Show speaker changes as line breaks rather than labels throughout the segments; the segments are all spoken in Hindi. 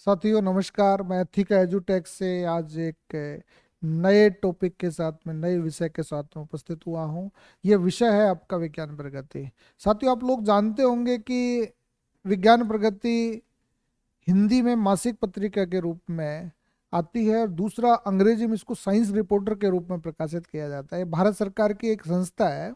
साथियों नमस्कार। मैं एथिका एजुटेक से आज एक नए टॉपिक के साथ में नए विषय के साथ में उपस्थित हुआ हूँ। यह विषय है आपका विज्ञान प्रगति। साथियों, आप लोग जानते होंगे कि विज्ञान प्रगति हिंदी में मासिक पत्रिका के रूप में आती है और दूसरा अंग्रेजी में इसको साइंस रिपोर्टर के रूप में प्रकाशित किया जाता है। भारत सरकार की एक संस्था है।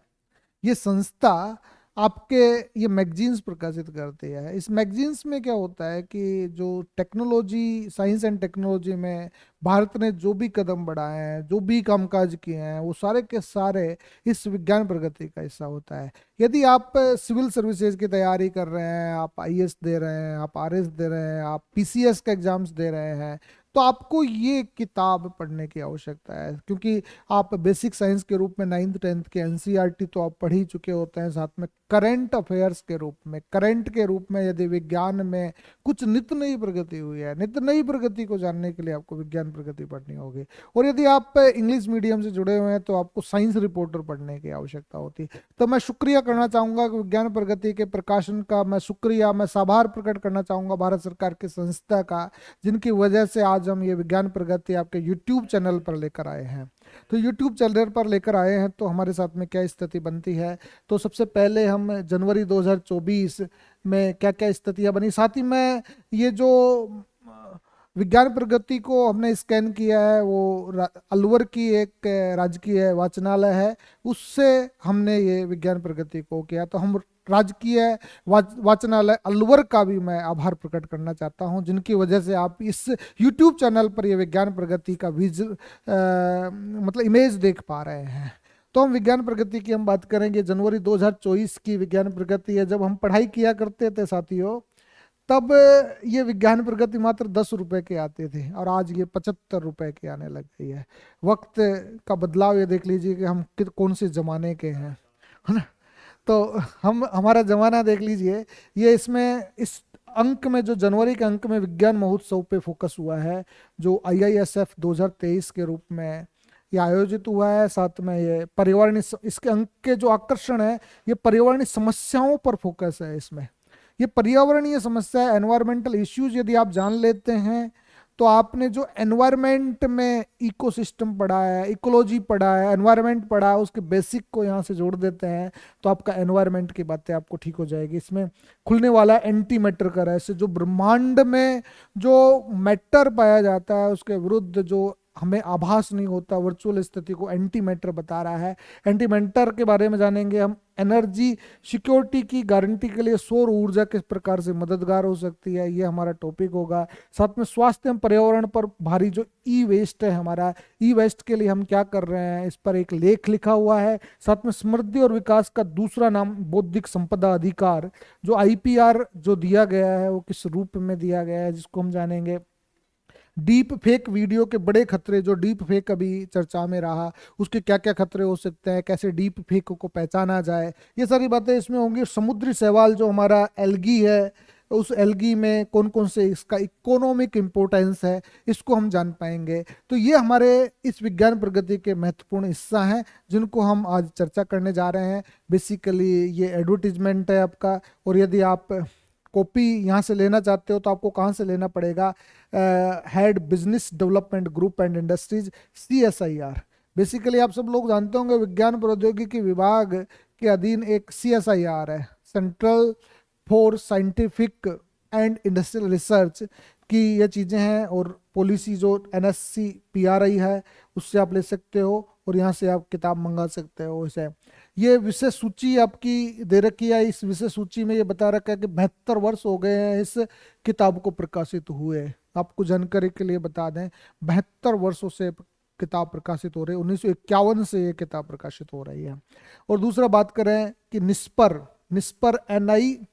ये संस्था आपके ये मैगजीन्स प्रकाशित करती है। इस मैगजीन्स में क्या होता है कि जो टेक्नोलॉजी, साइंस एंड टेक्नोलॉजी में भारत ने जो भी कदम बढ़ाए हैं, जो भी कामकाज किए हैं, वो सारे के सारे इस विज्ञान प्रगति का हिस्सा होता है। यदि आप सिविल सर्विसेज की तैयारी कर रहे हैं, आप आईएएस दे रहे हैं, आप आरएस दे रहे हैं, आप पीसीएस के एग्जाम्स दे रहे हैं, तो आपको ये किताब पढ़ने की आवश्यकता है, क्योंकि आप बेसिक साइंस के रूप में 9th 10th के एनसीईआरटी तो आप पढ़ ही चुके होते हैं। साथ में करंट अफेयर्स के रूप में, करंट के रूप में यदि विज्ञान में कुछ नित्य नई प्रगति हुई है, नित्य नई प्रगति को जानने के लिए आपको विज्ञान प्रगति पढ़नी होगी। और यदि आप इंग्लिश मीडियम से जुड़े हुए हैं तो आपको साइंस रिपोर्टर पढ़ने की आवश्यकता होती है। तो मैं शुक्रिया करना चाहूंगा कि विज्ञान प्रगति के प्रकाशन का मैं आभार प्रकट करना चाहूंगा भारत सरकार की संस्था का, जिनकी वजह से आज हम ये विज्ञान प्रगति आपके यूट्यूब चैनल पर लेकर आए हैं। तो यूट्यूब चैनल पर लेकर आए हैं तो हमारे साथ में क्या स्थिति बनती है। तो सबसे पहले हम जनवरी 2024 में क्या क्या स्थितियां बनी, साथ ही में ये जो विज्ञान प्रगति को हमने स्कैन किया है वो अलवर की एक राजकीय वाचनालय है, उससे हमने ये विज्ञान प्रगति को किया। तो हम राजकीय वाचनालय अलवर का भी मैं आभार प्रकट करना चाहता हूं, जिनकी वजह से आप इस YouTube चैनल पर ये विज्ञान प्रगति का मतलब इमेज देख पा रहे हैं। तो हम विज्ञान प्रगति की हम बात करेंगे। जनवरी 2024 की विज्ञान प्रगति है। जब हम पढ़ाई किया करते थे साथियों, तब ये विज्ञान प्रगति मात्र 10 रुपए के आते थे और आज ये 75 रुपए की आने लग गई है। वक्त का बदलाव ये देख लीजिए कि हम कौन से जमाने के हैं, है ना। तो हम हमारा जमाना देख लीजिए। ये इसमें इस अंक में, जो जनवरी के अंक में विज्ञान महोत्सव पे फोकस हुआ है, जो आईआईएसएफ 2023 के रूप में ये आयोजित हुआ है। साथ में ये पर्यावरणीय, इसके अंक के जो आकर्षण है, ये पर्यावरणीय समस्याओं पर फोकस है। इसमें ये पर्यावरणीय समस्या, एनवायरमेंटल इश्यूज यदि आप जान लेते हैं तो आपने जो एनवायरमेंट में इकोसिस्टम पढ़ा है, इकोलॉजी पढ़ा है, एनवायरमेंट पढ़ा है, उसके बेसिक को यहाँ से जोड़ देते हैं तो आपका एनवायरमेंट की बातें आपको ठीक हो जाएगी। इसमें खुलने वाला एंटी मैटर का रहस्य, जो ब्रह्मांड में जो मैटर पाया जाता है उसके विरुद्ध जो हमें आभास नहीं होता, वर्चुअल स्थिति को एंटी मैटर बता रहा है। एंटी मैटर के बारे में जानेंगे हम। एनर्जी सिक्योरिटी की गारंटी के लिए सौर ऊर्जा किस प्रकार से मददगार हो सकती है, ये हमारा टॉपिक होगा। साथ में स्वास्थ्य एवं पर्यावरण पर भारी जो ई वेस्ट है हमारा, ई वेस्ट के लिए हम क्या कर रहे हैं, इस पर एक लेख लिखा हुआ है। साथ में समृद्धि और विकास का दूसरा नाम बौद्धिक संपदा अधिकार, जो आईपीआर जो दिया गया है वो किस रूप में दिया गया है, जिसको हम जानेंगे। डीप फेक वीडियो के बड़े खतरे, जो डीप फेक अभी चर्चा में रहा, उसके क्या क्या खतरे हो सकते हैं, कैसे डीप फेक को पहचाना जाए, ये सारी बातें इसमें होंगी। समुद्री शैवाल जो हमारा एल्गी है, उस एल्गी में कौन कौन से इसका इकोनॉमिक इम्पोर्टेंस है, इसको हम जान पाएंगे। तो ये हमारे इस विज्ञान प्रगति के महत्वपूर्ण हिस्सा हैं, जिनको हम आज चर्चा करने जा रहे हैं। बेसिकली ये एडवर्टीजमेंट है आपका, और यदि आप कॉपी यहाँ से लेना चाहते हो तो आपको कहाँ से लेना पड़ेगा, head business development group and industries, CSIR। Basically आप सब लोग जानते होंगे विज्ञान प्रौद्योगिकी विभाग के अधीन एक CSIR है, central for scientific and industrial research की ये चीज़ें हैं। और पॉलिसी जो NSC-PRI है उससे आप ले सकते हो, और यहाँ से आप किताब मंगा सकते हो। इसे ये विषय सूची आपकी दे रखी है। इस विषय सूची में ये बता रखा है कि 72 वर्ष हो गए हैं इस किताब को प्रकाशित हुए। आपको जानकारी के लिए बता दें, 72 वर्षों से किताब प्रकाशित हो रही है। 1951 से ये किताब प्रकाशित हो रही है। और दूसरा बात करें कि निस्पर, निस्पर NISCPR,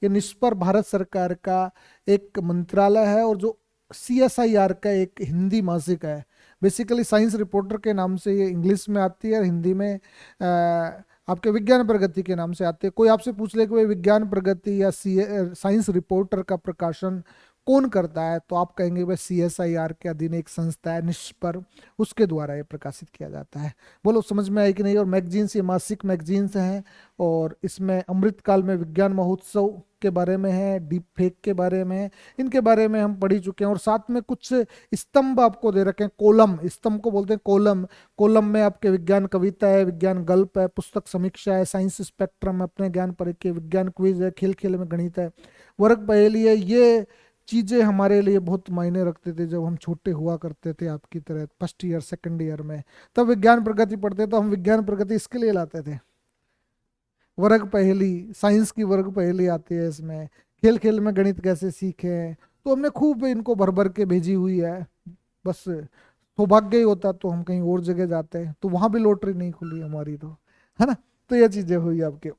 ये निस्पर भारत सरकार का एक मंत्रालय है, और जो CSIR का एक हिंदी मासिक है। बेसिकली साइंस रिपोर्टर के नाम से ये इंग्लिश में आती है, हिंदी में आपके विज्ञान प्रगति के नाम से आती है। कोई आपसे पूछ ले कि भाई विज्ञान प्रगति या साइंस रिपोर्टर का प्रकाशन कौन करता है? तो आप कहेंगे भाई CSIR के अधीन एक संस्था है निष्पर, उसके द्वारा ये प्रकाशित किया जाता है। बोलो समझ में आई कि नहीं? और मैगजीन्स, ये मासिक मैगजीन्स हैं, और इसमें अमृतकाल में विज्ञान महोत्सव के बारे में है, डीप फेक के बारे में है, इनके बारे में हम पढ़ ही चुके हैं। और साथ में कुछ स्तंभ आपको दे रखे हैं, कोलम, स्तंभ को बोलते हैं कोलम। कोलम में आपके विज्ञान कविता है, विज्ञान गल्प है, पुस्तक समीक्षा है, साइंस स्पेक्ट्रम, अपने ज्ञान परीक्षा, विज्ञान क्विज है, खेल खेल में गणित है, वर्ग पहेली है। ये चीजें हमारे लिए बहुत मायने रखते थे जब हम छोटे हुआ करते थे, आपकी तरह फर्स्ट ईयर सेकंड ईयर में। तब विज्ञान प्रगति पढ़ते तो हम विज्ञान प्रगति इसके लिए लाते थे, वर्ग पहेली, साइंस की वर्ग पहेली आती है इसमें, खेल खेल में गणित कैसे सीखे। तो हमने खूब इनको भर भर के भेजी हुई है। बस सौभाग्य ही होता तो हम कहीं और जगह जाते हैं, तो वहां भी लॉटरी नहीं खुली हमारी, तो है ना। तो ये चीजें हुई आपके।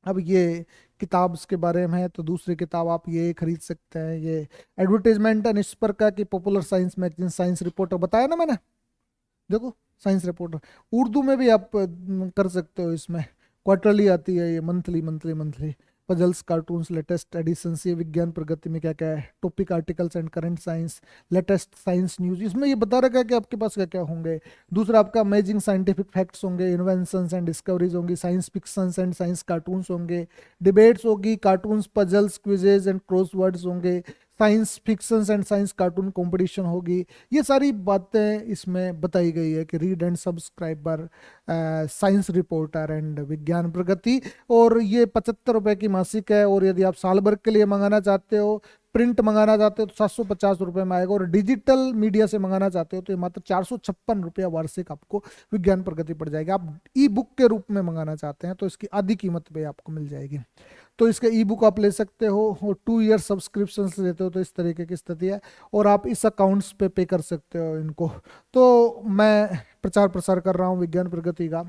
अब ये किताब के बारे में है, तो दूसरी किताब आप ये खरीद सकते हैं, ये एडवर्टाइजमेंट है निष्पर का कि popular science magazine, science reporter, बताया ना मैंने, देखो साइंस रिपोर्टर। उर्दू में भी आप कर सकते हो, इसमें क्वार्टरली आती है, ये monthly monthly monthly, puzzles, cartoons, latest editions, ये विज्ञान प्रगति में क्या क्या है, topic articles and current science, latest science news, इसमें ये बता रखा है कि आपके पास क्या क्या होंगे। दूसरा आपका अमेजिंग साइंटिफिक फैक्ट्स होंगे, इन्वेंशंस एंड डिस्कवरीज होंगी, science fictions and science cartoons होंगे, डिबेट्स होगी, cartoons, puzzles, quizzes and crosswords होंगे, science fictions and science cartoon competition होगी। ये सारी बातें इसमें बताई गई है कि read and subscriber, science reporter and Vigyan Pragati. और ये 75 रुपए की मासिक है, और यदि आप साल भर के लिए मंगाना चाहते हो, प्रिंट मंगाना चाहते हो तो 750 रुपये में आएगा, और डिजिटल मीडिया से मंगाना चाहते हो तो ये मात्र 456 रुपया वार्षिक आपको विज्ञान प्रगति पड़ जाएगी। आप ई बुक के रूप में मंगाना चाहते हैं तो इसकी आधी कीमत पे आपको मिल जाएगी। तो इसके ई बुक आप ले सकते हो, और 2 ईयर सब्सक्रिप्शन लेते हो तो इस तरीके की स्थिति है, और आप इस अकाउंट्स पे कर सकते हो इनको। तो मैं प्रचार प्रसार कर रहा हूँ विज्ञान प्रगति का।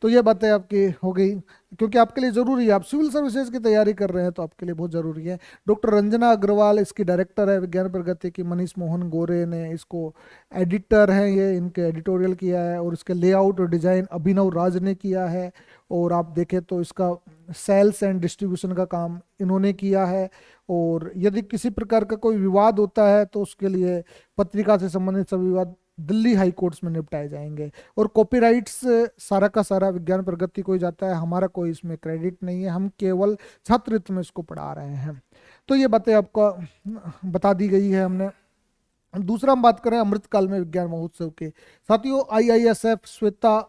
तो ये बातें आपकी हो गई, क्योंकि आपके लिए जरूरी है, आप सिविल सर्विसेज की तैयारी कर रहे हैं तो आपके लिए बहुत जरूरी है। डॉक्टर रंजना अग्रवाल इसकी डायरेक्टर है विज्ञान प्रगति की, मनीष मोहन गोरे ने इसको एडिटर हैं, ये इनके एडिटोरियल किया है, और इसके लेआउट और डिजाइन अभिनव राज ने किया है। और आप देखें तो इसका सेल्स एंड डिस्ट्रीब्यूशन का काम इन्होंने किया है। और यदि किसी प्रकार का कोई विवाद होता है तो उसके लिए पत्रिका से संबंधित सभी विवाद दिल्ली हाई कोर्ट्स में निपटाए जाएंगे। और कॉपीराइट्स सारा का सारा विज्ञान प्रगति को ही जाता है, हमारा कोई इसमें क्रेडिट नहीं है, हम केवल छात्रत्व में इसको पढ़ा रहे हैं। तो ये बातें आपको बता दी गई है हमने। दूसरा हम बात करें अमृतकाल में विज्ञान महोत्सव के। साथियों, IISF श्वेता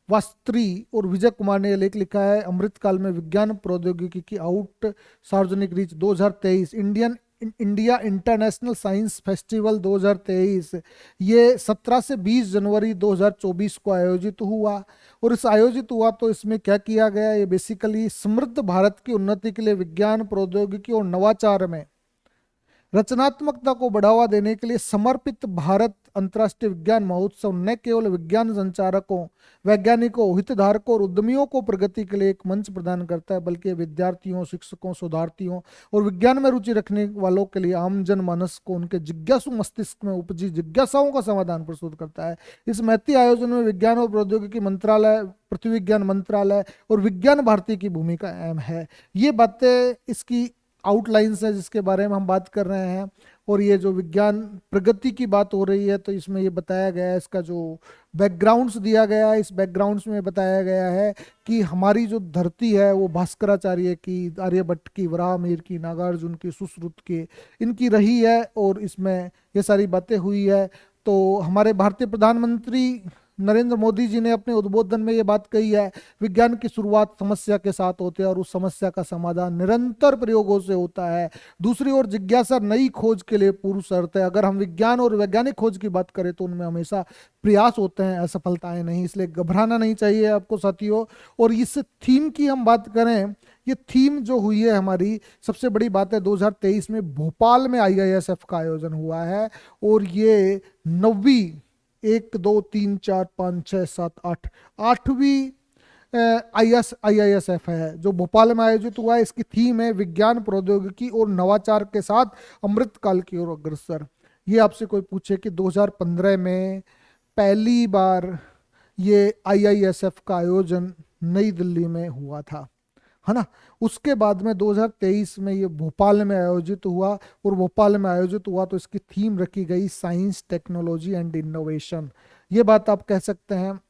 श्रीवास्त्री और विजय कुमार ने यह लेख लिखा है, अमृतकाल में विज्ञान प्रौद्योगिकी की आउट सार्वजनिक reach 2023 India international science festival 2023, ये 17 से 20 जनवरी 2024 को आयोजित हुआ। और इस आयोजित हुआ तो इसमें क्या किया गया, ये बेसिकली समृद्ध भारत की उन्नति के लिए विज्ञान प्रौद्योगिकी और नवाचार में रचनात्मकता को बढ़ावा देने के लिए समर्पित भारत अंतर्राष्ट्रीय विज्ञान महोत्सव न केवल विज्ञान संचारकों, वैज्ञानिकों, हितधारकों और उद्यमियों को प्रगति के लिए एक मंच प्रदान करता है, बल्कि विद्यार्थियों, शिक्षकों, शोधार्थियों और विज्ञान में रुचि रखने वालों के लिए आम जन मानस को उनके जिज्ञासु मस्तिष्क में उपजी जिज्ञासाओं का समाधान प्रस्तुत करता है। इस महती आयोजन में विज्ञान और प्रौद्योगिकी मंत्रालय, पृथ्वी विज्ञान मंत्रालय और विज्ञान भारती की भूमिका अहम है। ये बातें इसकी आउटलाइंस है जिसके बारे में हम बात कर रहे हैं। और ये जो विज्ञान प्रगति की बात हो रही है तो इसमें ये बताया गया है, इसका जो बैकग्राउंड्स दिया गया है, इस बैकग्राउंड्स में बताया गया है कि हमारी जो धरती है वो भास्कराचार्य की, आर्यभट्ट की, वराहमिहिर की, नागार्जुन की, सुश्रुत की, इनकी रही है, और इसमें ये सारी बातें हुई है। तो हमारे भारतीय प्रधानमंत्री नरेंद्र मोदी जी ने अपने उद्बोधन में ये बात कही है, विज्ञान की शुरुआत समस्या के साथ होती है और उस समस्या का समाधान निरंतर प्रयोगों से होता है। दूसरी ओर जिज्ञासा नई खोज के लिए पूर्व शर्त है। अगर हम विज्ञान और वैज्ञानिक खोज की बात करें तो उनमें हमेशा प्रयास होते हैं, असफलताएं नहीं, इसलिए घबराना नहीं चाहिए आपको साथियों। और इस थीम की हम बात करें, ये थीम जो हुई है हमारी, सबसे बड़ी बात है 2023 में भोपाल में IISF का आयोजन हुआ है, और ये 9वीं 1 2 3 4 5 6 7 8 8वीं IISF है जो भोपाल में आयोजित हुआ है। इसकी थीम है विज्ञान प्रौद्योगिकी और नवाचार के साथ अमृतकाल की ओर अग्रसर। ये आपसे कोई पूछे कि 2015 में पहली बार ये IISF का आयोजन नई दिल्ली में हुआ था, है ना। उसके बाद में 2023 में ये भोपाल में आयोजित हुआ, और भोपाल में आयोजित हुआ तो इसकी थीम रखी गई साइंस टेक्नोलॉजी एंड इनोवेशन। ये बात आप कह सकते हैं।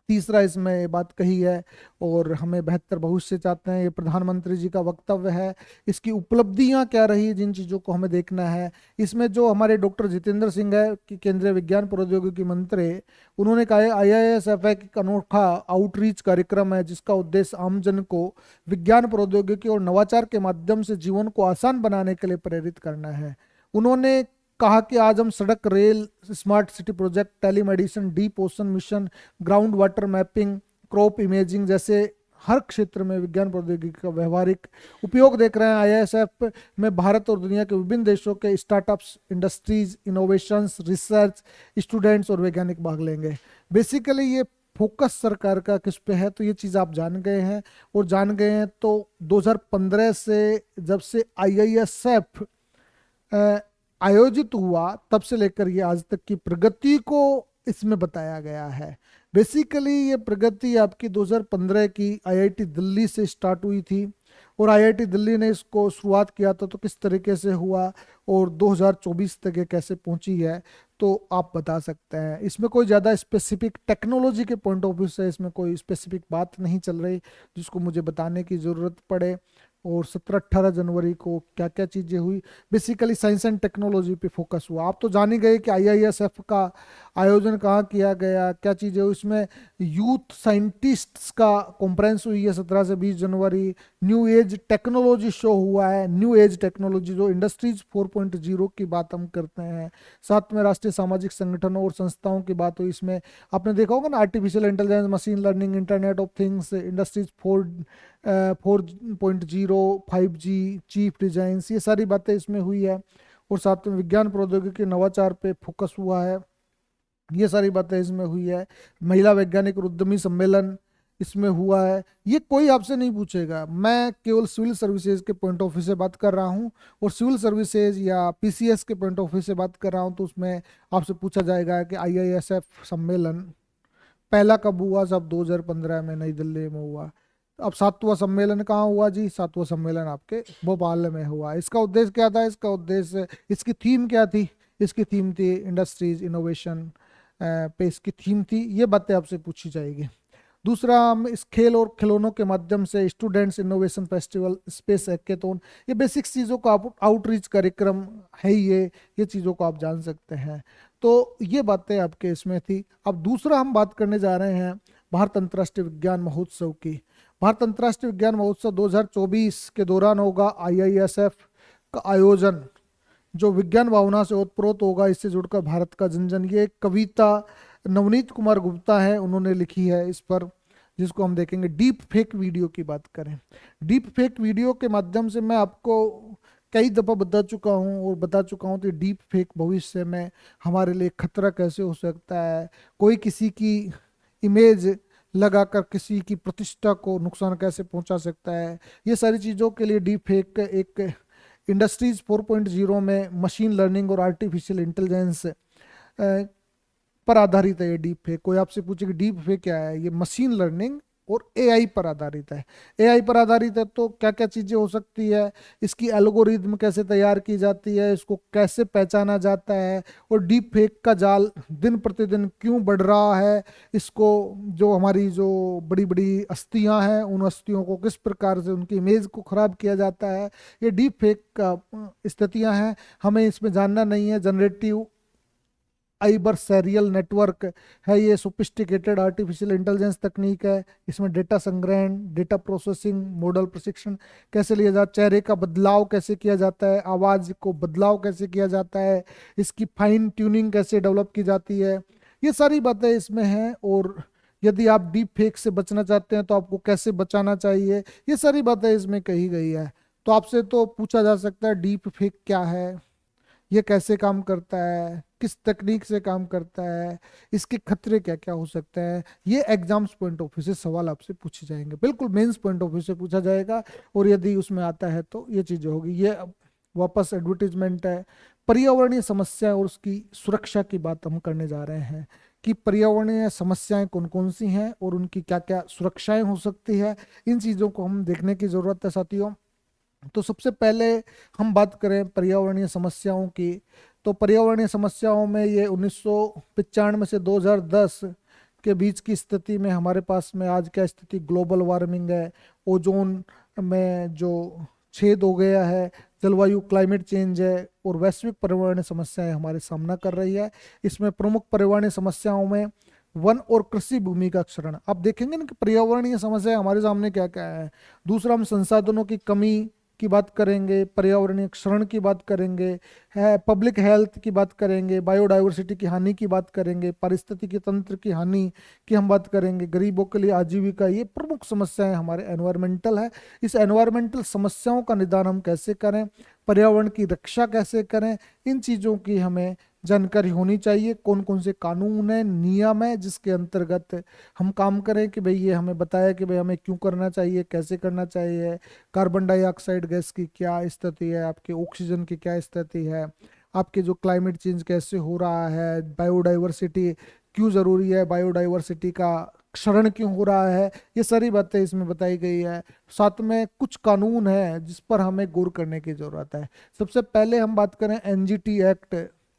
तीसरा इसमें ये बात कही है, और हमें बेहतर भविष्य चाहते हैं, ये प्रधानमंत्री जी का वक्तव्य है। इसकी उपलब्धियां क्या रही, जिन चीज़ों को हमें देखना है। इसमें जो हमारे डॉक्टर जितेंद्र सिंह है कि केंद्रीय विज्ञान प्रौद्योगिकी मंत्री, उन्होंने कहा है IISF एक अनोखा आउटरीच कार्यक्रम है जिसका उद्देश्य आमजन को विज्ञान प्रौद्योगिकी और नवाचार के माध्यम से जीवन को आसान बनाने के लिए प्रेरित करना है। उन्होंने कहा कि आज हम सड़क, rail, smart city project, telemedicine, deep ocean mission, ground water mapping, crop imaging जैसे हर क्षेत्र में विज्ञान प्रौद्योगिकी का व्यवहारिक उपयोग देख रहे हैं। IISF में भारत और दुनिया के विभिन्न देशों के startups, industries, innovations, research, students और वैज्ञानिक भाग लेंगे। बेसिकली ये फोकस सरकार का किस पे है, तो ये चीज़ आप जान गए हैं। और जान गए हैं तो 2015 से जब से IISF आयोजित हुआ तब से लेकर ये आज तक की प्रगति को इसमें बताया गया है। बेसिकली ये प्रगति आपकी 2015 की IIT दिल्ली से स्टार्ट हुई थी, और IIT दिल्ली ने इसको शुरुआत किया था तो किस तरीके से हुआ, और 2024 तक ये कैसे पहुंची है, तो आप बता सकते हैं। इसमें कोई ज़्यादा स्पेसिफिक टेक्नोलॉजी के पॉइंट ऑफ व्यू से इसमें कोई स्पेसिफिक बात नहीं चल रही जिसको मुझे बताने की ज़रूरत पड़े। और 17-18 जनवरी को क्या क्या चीज़ें हुई, बेसिकली साइंस एंड टेक्नोलॉजी पे फोकस हुआ। आप तो जान ही गए कि IISF का आयोजन कहाँ किया गया, क्या चीज़ें हुई। इसमें यूथ साइंटिस्ट्स का कॉन्फ्रेंस हुई है 17 से 20 जनवरी। न्यू एज टेक्नोलॉजी शो हुआ है, न्यू एज टेक्नोलॉजी जो इंडस्ट्रीज 4.0 की बात हम करते हैं। साथ में राष्ट्रीय सामाजिक संगठनों और संस्थाओं की बात हुई। इसमें आपने देखा होगा ना, artificial intelligence, machine learning, internet of things, industries 4.0, 5G, chief designs, ये सारी बातें इसमें हुई है। और साथ में विज्ञान प्रौद्योगिकी नवाचार पे फोकस हुआ है, ये सारी बातें इसमें हुई है। महिला वैज्ञानिक और उद्यमी सम्मेलन इसमें हुआ है। ये कोई आपसे नहीं पूछेगा, मैं केवल सिविल सर्विसेज के पॉइंट ऑफ व्यू से बात कर रहा हूँ, और सिविल सर्विसेज या PCS के पॉइंट ऑफ व्यू से बात कर रहा हूँ। तो उसमें आपसे पूछा जाएगा कि IISF सम्मेलन पहला कब हुआ, सब 2015 में नई दिल्ली में हुआ। अब 7वां सम्मेलन कहाँ हुआ जी, 7वां सम्मेलन आपके भोपाल में हुआ। इसका उद्देश्य क्या था, इसका उद्देश्य, इसकी थीम क्या थी, इसकी थीम थी इंडस्ट्रीज इनोवेशन पे इसकी थीम थी। ये बातें आपसे पूछी जाएगी। दूसरा, हम इस खेल और खिलौनों के माध्यम से students innovation festival, space hackathon, ये बेसिक चीज़ों का आउटरीच कार्यक्रम है। ये चीज़ों को आप जान सकते हैं। तो ये बातें आपके इसमें थी। अब दूसरा हम बात करने जा रहे हैं भारत अंतर्राष्ट्रीय विज्ञान महोत्सव की। भारत अंतर्राष्ट्रीय विज्ञान महोत्सव 2024 के दौरान होगा। IISF का आयोजन जो विज्ञान भावना से ओतप्रोत होगा, इससे जुड़कर भारत का जन जन, ये एक कविता नवनीत कुमार गुप्ता है, उन्होंने लिखी है इस पर, जिसको हम देखेंगे। डीप फेक वीडियो की बात करें, डीप फेक वीडियो के माध्यम से मैं आपको कई दफ़ा बता चुका हूँ और बता चुका हूँ कि डीप फेक भविष्य में हमारे लिए खतरा कैसे हो सकता है। कोई किसी की इमेज लगाकर किसी की प्रतिष्ठा को नुकसान कैसे पहुंचा सकता है। ये सारी चीज़ों के लिए डीप फेक एक इंडस्ट्रीज 4.0 में मशीन लर्निंग और आर्टिफिशियल इंटेलिजेंस पर आधारित है। ये डीप फेक, कोई आपसे पूछे कि डीप फेक क्या है, ये मशीन लर्निंग और AI पर आधारित है। AI पर आधारित है तो क्या क्या चीज़ें हो सकती है, इसकी एल्गोरिदम कैसे तैयार की जाती है, इसको कैसे पहचाना जाता है, और डीप फेक का जाल दिन प्रतिदिन क्यों बढ़ रहा है, इसको जो हमारी जो बड़ी बड़ी हस्तियां हैं उन हस्तियों को किस प्रकार से उनकी इमेज को खराब किया जाता है, ये डीप फेक का स्थितियां हैं। हमें इसमें जानना नहीं है। जनरेटिव आइबरसेरियल नेटवर्क है, ये सोफिस्टिकेटेड आर्टिफिशियल इंटेलिजेंस तकनीक है। इसमें डेटा संग्रहण, डेटा प्रोसेसिंग, मॉडल प्रशिक्षण कैसे लिया जाता है, चेहरे का बदलाव कैसे किया जाता है, आवाज़ को बदलाव कैसे किया जाता है, इसकी फाइन ट्यूनिंग कैसे डेवलप की जाती है, ये सारी बातें इसमें हैं। और यदि आप डीप फेक से बचना चाहते हैं तो आपको कैसे बचाना चाहिए, ये सारी बातें इसमें कही गई है। तो आपसे तो पूछा जा सकता है डीप फेक क्या है, ये कैसे काम करता है, किस तकनीक से काम करता है, इसके खतरे क्या क्या हो सकते हैं। ये एग्जाम्स पॉइंट ऑफ व्यू से सवाल आपसे पूछे जाएंगे, बिल्कुल मेंस पॉइंट ऑफ व्यू से पूछा जाएगा। और यदि उसमें आता है तो ये चीज़ें होगी। ये अब वापस एडवर्टीजमेंट है। पर्यावरणीय समस्या और उसकी सुरक्षा की बात हम करने जा रहे हैं कि पर्यावरणीय समस्याएं कौन कौन सी हैं और उनकी क्या क्या सुरक्षाएं हो सकती है, इन चीज़ों को हम देखने की ज़रूरत है साथियों। तो सबसे पहले हम बात करें पर्यावरणीय समस्याओं की, तो पर्यावरणीय समस्याओं में ये 1995 से 2010 के बीच की स्थिति में हमारे पास में आज क्या स्थिति, ग्लोबल वार्मिंग है, ओजोन में जो छेद हो गया है, जलवायु क्लाइमेट चेंज है, और वैश्विक पर्यावरणीय समस्याएं हमारे सामना कर रही है। इसमें प्रमुख पर्यावरणीय समस्याओं में वन और कृषि भूमि का क्षरण, आप देखेंगे ना कि पर्यावरणीय समस्या हमारे सामने क्या क्या है। दूसरा, हम संसाधनों की कमी की बात करेंगे, पर्यावरणीय क्षरण की बात करेंगे, है पब्लिक हेल्थ की बात करेंगे, बायोडाइवर्सिटी की हानि की बात करेंगे, पारिस्थितिकी तंत्र की हानि की हम बात करेंगे, गरीबों के लिए आजीविका, ये प्रमुख समस्याएं हमारे एनवायरमेंटल है। इस एनवायरमेंटल समस्याओं का निदान हम कैसे करें, पर्यावरण की रक्षा कैसे करें, इन चीज़ों की हमें जानकारी होनी चाहिए। कौन कौन से कानून है, नियम है जिसके अंतर्गत हम काम करें, कि भाई ये हमें बताया कि भाई हमें क्यों करना चाहिए, कैसे करना चाहिए, कार्बन डाइऑक्साइड गैस की क्या स्थिति है, आपके ऑक्सीजन की क्या स्थिति है, आपके जो क्लाइमेट चेंज कैसे हो रहा है, बायोडाइवर्सिटी क्यों जरूरी है, बायोडाइवर्सिटी का क्षरण क्यों हो रहा है, ये सारी बातें इसमें बताई गई है। साथ में कुछ कानून है जिस पर हमें गौर करने की जरूरत है। सबसे पहले हम बात करें एनजीटी एक्ट,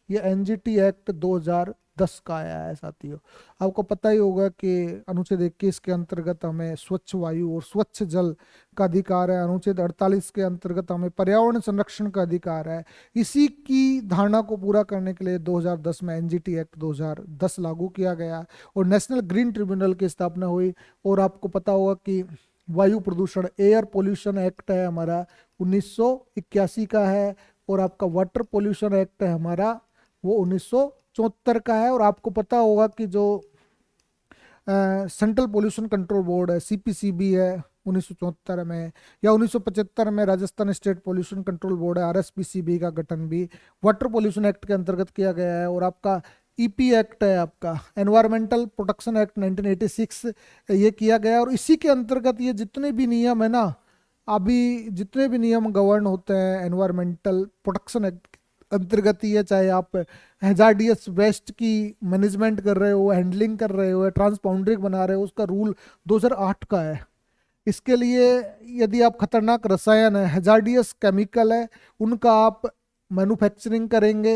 ये एनजीटी एक्ट 2010 का आया है साथियों। आपको पता ही होगा कि अनुच्छेद 21 के अंतर्गत हमें स्वच्छ वायु और स्वच्छ जल का अधिकार है, अनुच्छेद 48 के अंतर्गत हमें पर्यावरण संरक्षण का अधिकार है। इसी की धारणा को पूरा करने के लिए 2010 में एनजीटी एक्ट 2010 लागू किया गया और नेशनल ग्रीन ट्रिब्यूनल की स्थापना हुई। और आपको पता होगा कि वायु प्रदूषण, एयर पोल्यूशन एक्ट है हमारा 1981 का है, और आपका वाटर पोल्यूशन एक्ट है हमारा वो 1974 का है। और आपको पता होगा कि जो सेंट्रल पोल्यूशन कंट्रोल बोर्ड है, सीपीसीबी है 1974 में, या 1975 में Rajasthan state pollution control board है, आरएसपीसीबी का गठन भी वाटर पोल्यूशन एक्ट के अंतर्गत किया गया है। और आपका ईपी एक्ट है, आपका एनवायरमेंटल प्रोटेक्शन एक्ट 1986, ये किया गया है। और इसी के अंतर्गत ये जितने भी नियम है ना, अभी जितने भी नियम गवर्न होते हैं एनवायरमेंटल प्रोटेक्शन एक्ट अंतर्गत ही है, चाहे आप हैजार्डियस वेस्ट की मैनेजमेंट कर रहे हो, हैंडलिंग कर रहे हो, ट्रांसपाउंडरिंग बना रहे हो, उसका रूल 2008 का है। इसके लिए यदि आप खतरनाक रसायन है, हैजार्डियस केमिकल है, उनका आप मैन्युफैक्चरिंग करेंगे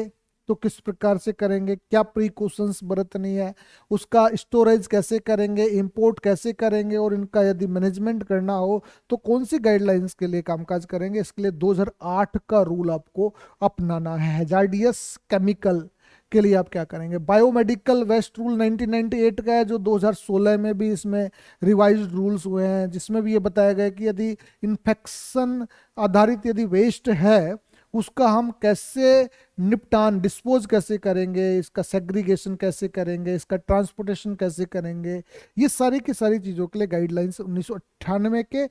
तो किस प्रकार से करेंगे, क्या प्रिकॉशंस बरतनी है, उसका स्टोरेज कैसे करेंगे, इंपोर्ट कैसे करेंगे, और इनका यदि मैनेजमेंट करना हो तो कौन सी गाइडलाइंस के लिए कामकाज करेंगे, इसके लिए 2008 का रूल आपको अपनाना है। हैजार्डियस केमिकल के लिए आप क्या करेंगे। बायोमेडिकल वेस्ट रूल 1998 का है, जो 2016 में भी इसमें रिवाइज्ड रूल्स हुए हैं, जिसमें भी ये बताया गया कि यदि इन्फेक्शन आधारित यदि वेस्ट है उसका हम कैसे निपटान, डिस्पोज कैसे करेंगे, इसका सेग्रीगेशन कैसे करेंगे, इसका ट्रांसपोर्टेशन कैसे करेंगे, ये सारी की सारी चीज़ों के लिए गाइडलाइंस 1998 के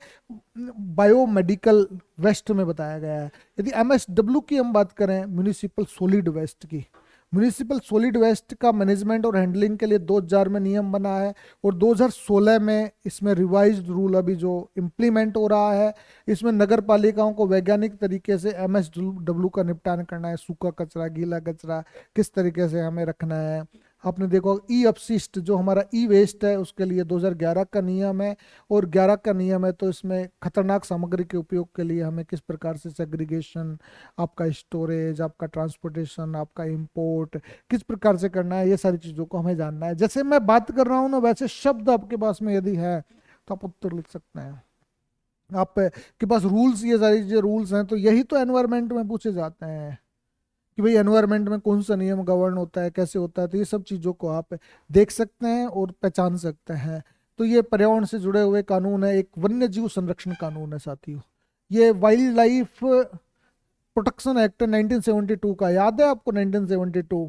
बायोमेडिकल वेस्ट में बताया गया है। यदि एमएसडब्ल्यू की हम बात करें, म्यूनिसिपल सॉलिड वेस्ट की, म्यूनिसिपल सॉलिड वेस्ट का मैनेजमेंट और हैंडलिंग के लिए 2000 में नियम बना है, और 2016 में इसमें रिवाइज्ड रूल अभी जो इम्प्लीमेंट हो रहा है। इसमें नगर पालिकाओं को वैज्ञानिक तरीके से एमएसडब्ल्यू का निपटान करना है, सूखा कचरा, गीला कचरा किस तरीके से हमें रखना है। आपने देखो ई अपशिष्ट जो हमारा ई वेस्ट है उसके लिए 2011 का नियम है, और 11 का नियम है तो इसमें खतरनाक सामग्री के उपयोग के लिए हमें किस प्रकार से सेग्रीगेशन, आपका स्टोरेज, आपका ट्रांसपोर्टेशन, आपका इंपोर्ट किस प्रकार से करना है, ये सारी चीज़ों को हमें जानना है। जैसे मैं बात कर रहा हूँ ना, वैसे शब्द आपके पास में यदि है तो आप उत्तर लिख सकते हैं। आप के पास रूल्स, ये सारी चीजें रूल्स हैं, तो यही तो एनवायरमेंट में पूछे जाते हैं कि भाई एनवायरनमेंट में कौन सा नियम गवर्न होता है, कैसे होता है। तो ये सब चीज़ों को आप देख सकते हैं और पहचान सकते हैं। तो ये पर्यावरण से जुड़े हुए कानून है। एक वन्य जीव संरक्षण कानून है साथियों, ये वाइल्ड लाइफ प्रोटेक्शन एक्ट 1972 का, याद है आपको 1972?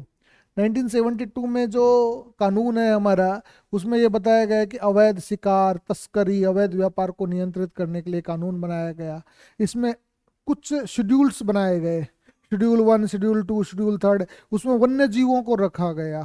1972 में जो कानून है हमारा, उसमें ये बताया गया है कि अवैध शिकार, तस्करी, अवैध व्यापार को नियंत्रित करने के लिए कानून बनाया गया। इसमें कुछ शेड्यूल्स बनाए गए, शेड्यूल 1, शेड्यूल 2, शेड्यूल 3, उसमें वन्य जीवों को रखा गया।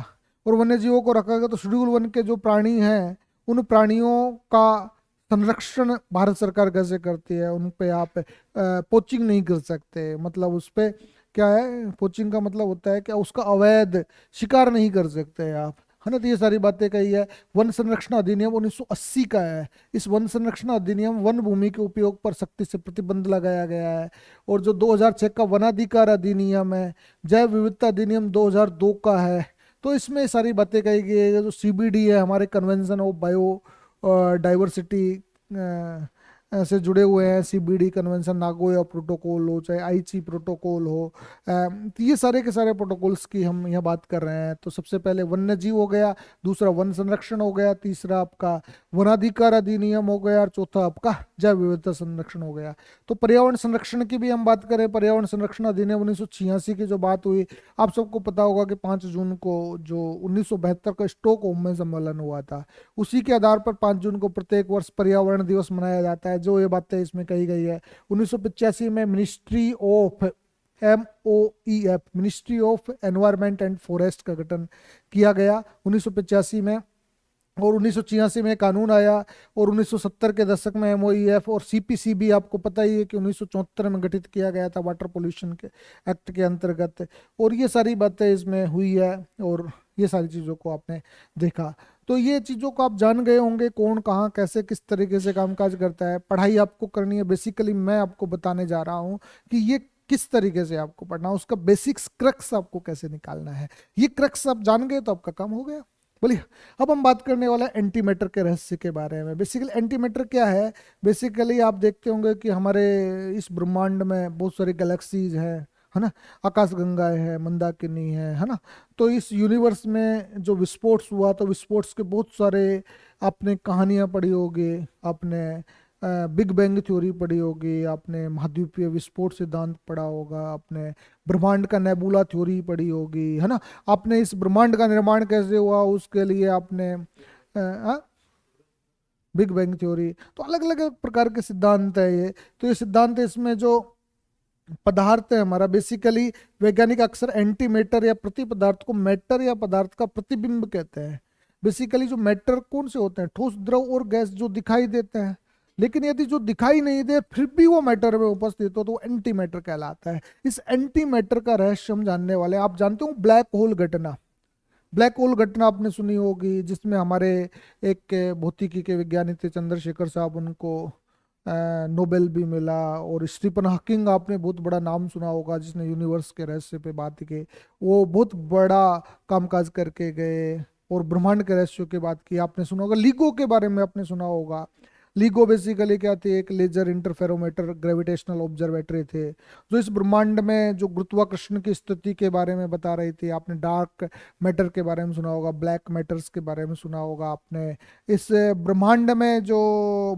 और वन्य जीवों को रखा गया तो शेड्यूल 1 के जो प्राणी हैं, उन प्राणियों का संरक्षण भारत सरकार कैसे करती है। उन पे आप पोचिंग नहीं कर सकते, मतलब उस पे क्या है, पोचिंग का मतलब होता है कि उसका अवैध शिकार नहीं कर सकते आप। है ना। तो ये सारी बातें कही है। वन संरक्षण अधिनियम 1980 का है। इस वन संरक्षण अधिनियम वन भूमि के उपयोग पर सख्ती से प्रतिबंध लगाया गया है। और जो 2006 का वनाधिकार अधिनियम है, जैव विविधता अधिनियम 2002 का है। तो इसमें सारी बातें कही गई है। जो सीबीडी है, हमारे कन्वेंशन ऑफ बायो डाइवर्सिटी से जुड़े हुए हैं, सीबीडी कन्वेंशन, नागोया प्रोटोकॉल हो चाहे आईची प्रोटोकॉल हो, तो ये सारे के सारे प्रोटोकॉल्स की हम यहाँ बात कर रहे हैं। तो सबसे पहले वन्य जीव हो गया, दूसरा वन संरक्षण हो गया, तीसरा आपका वनाधिकार अधिनियम हो गया, और चौथा आपका जैव विविधता संरक्षण हो गया। तो पर्यावरण संरक्षण की भी हम बात करें, पर्यावरण संरक्षण अधिनियम 1986 की जो बात हुई, आप सबको पता होगा कि 5 जून को जो 1972 का स्टॉकहोम में सम्मेलन हुआ था, उसी के आधार पर 5 जून को प्रत्येक वर्ष पर्यावरण दिवस मनाया जाता है। जो ये बातें इसमें कही गई है, 1985 में ministry of MOEF, ministry of environment and forest का गठन किया गया 1985 में। और 1986 में कानून आया, और 1970 के दशक में MOEF और CPCB आपको पता ही है कि 1974 में गठित किया गया था वाटर पोल्यूशन के एक्ट के अंतर्गत। और ये सारी बातें इसमें हुई है, और ये सारी चीज़ों को आपने देखा। तो ये चीज़ों को आप जान गए होंगे, कौन कहाँ कैसे किस तरीके से कामकाज करता है। पढ़ाई आपको करनी है, बेसिकली मैं आपको बताने जा रहा हूँ कि ये किस तरीके से आपको पढ़ना, उसका बेसिक्स क्रक्स आपको कैसे निकालना है। ये क्रक्स आप जान गए तो आपका काम हो गया। बोलिए, अब हम बात करने वाला है एंटी मैटर के रहस्य के बारे में। बेसिकली एंटी मैटर क्या है? बेसिकली आप देखते होंगे कि हमारे इस ब्रह्मांड में बहुत सारी गैलेक्सीज हैं, है ना, आकाशगंगाएं हैं, मंदाकिनी है ना। तो इस यूनिवर्स में जो विस्फोट हुआ, तो विस्फोट के बहुत सारे आपने कहानियां पढ़ी होगी, आपने बिग बैंग थ्योरी पढ़ी होगी, आपने महाद्वीपीय विस्फोट सिद्धांत पढ़ा होगा, आपने ब्रह्मांड का नेबुला थ्योरी पढ़ी होगी, है ना। आपने इस ब्रह्मांड का निर्माण कैसे हुआ उसके लिए आपने बिग बैंग थ्योरी। तो अलग अलग प्रकार के सिद्धांत है ये। तो ये सिद्धांत है, इसमें जो पदार्थ है हमारा, बेसिकली वैज्ञानिक अक्सर एंटी मैटर या प्रति पदार्थ को मैटर या पदार्थ का प्रतिबिंब कहते हैं। बेसिकली जो मैटर कौन से होते हैं? ठोस, द्रव और गैस, जो दिखाई देते हैं। लेकिन यदि जो दिखाई नहीं दे फिर भी वो मैटर में उपस्थित हो तो वो एंटी मैटर कहलाता है। इस एंटी मैटर का रहस्य हम जानने वाले हैं। आप जानते हो ब्लैक होल घटना? ब्लैक होल घटना आपने सुनी होगी, जिसमें हमारे एक भौतिकी के विज्ञानी थे चंद्रशेखर साहब, उनको नोबेल भी मिला। और स्टीफन हॉकिंग, आपने बहुत बड़ा नाम सुना होगा, जिसने यूनिवर्स के रहस्य पे बात की, वो बहुत बड़ा कामकाज करके गए और ब्रह्मांड के रहस्यों की बात की। आपने सुना होगा लिगो के बारे में, आपने सुना होगा। लिगो बेसिकली क्या थी? एक लेजर इंटरफेरोमीटर ग्रेविटेशनल ऑब्जर्वेटरी थे, जो इस ब्रह्मांड में जो गुरुत्वाकर्षण की स्थिति के बारे में बता रही थी। आपने डार्क मैटर के बारे में सुना होगा, ब्लैक मैटर्स के बारे में सुना होगा आपने। इस ब्रह्मांड में जो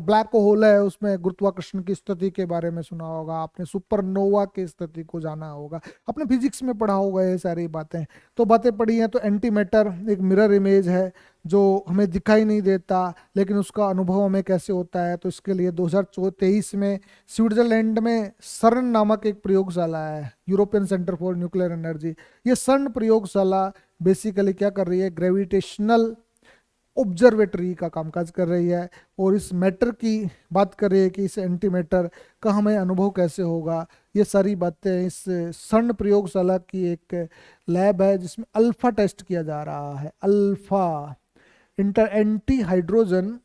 ब्लैक होल है उसमें गुरुत्वाकर्षण की स्थिति के बारे में सुना होगा आपने। सुपरनोवा की स्थिति को जाना होगा, अपने फिजिक्स में पढ़ा होगा ये सारी बातें। तो बातें पढ़ी हैं। तो एंटी मैटर एक मिरर इमेज है जो हमें दिखाई नहीं देता, लेकिन उसका अनुभव हमें कैसे होता है। तो इसके लिए 2023 में स्विट्जरलैंड में सर्न नामक एक प्रयोगशाला है, European centre for nuclear energy. ये सर्न प्रयोगशाला बेसिकली क्या कर रही है? ग्रेविटेशनल ऑब्जर्वेटरी का कामकाज कर रही है। और इस मैटर की बात कर रही है कि इस एंटी मैटर का हमें अनुभव कैसे होगा। ये सारी बातें इस सर्न प्रयोगशाला की एक लैब है, जिसमें अल्फा टेस्ट किया जा रहा है। Alpha anti hydrogen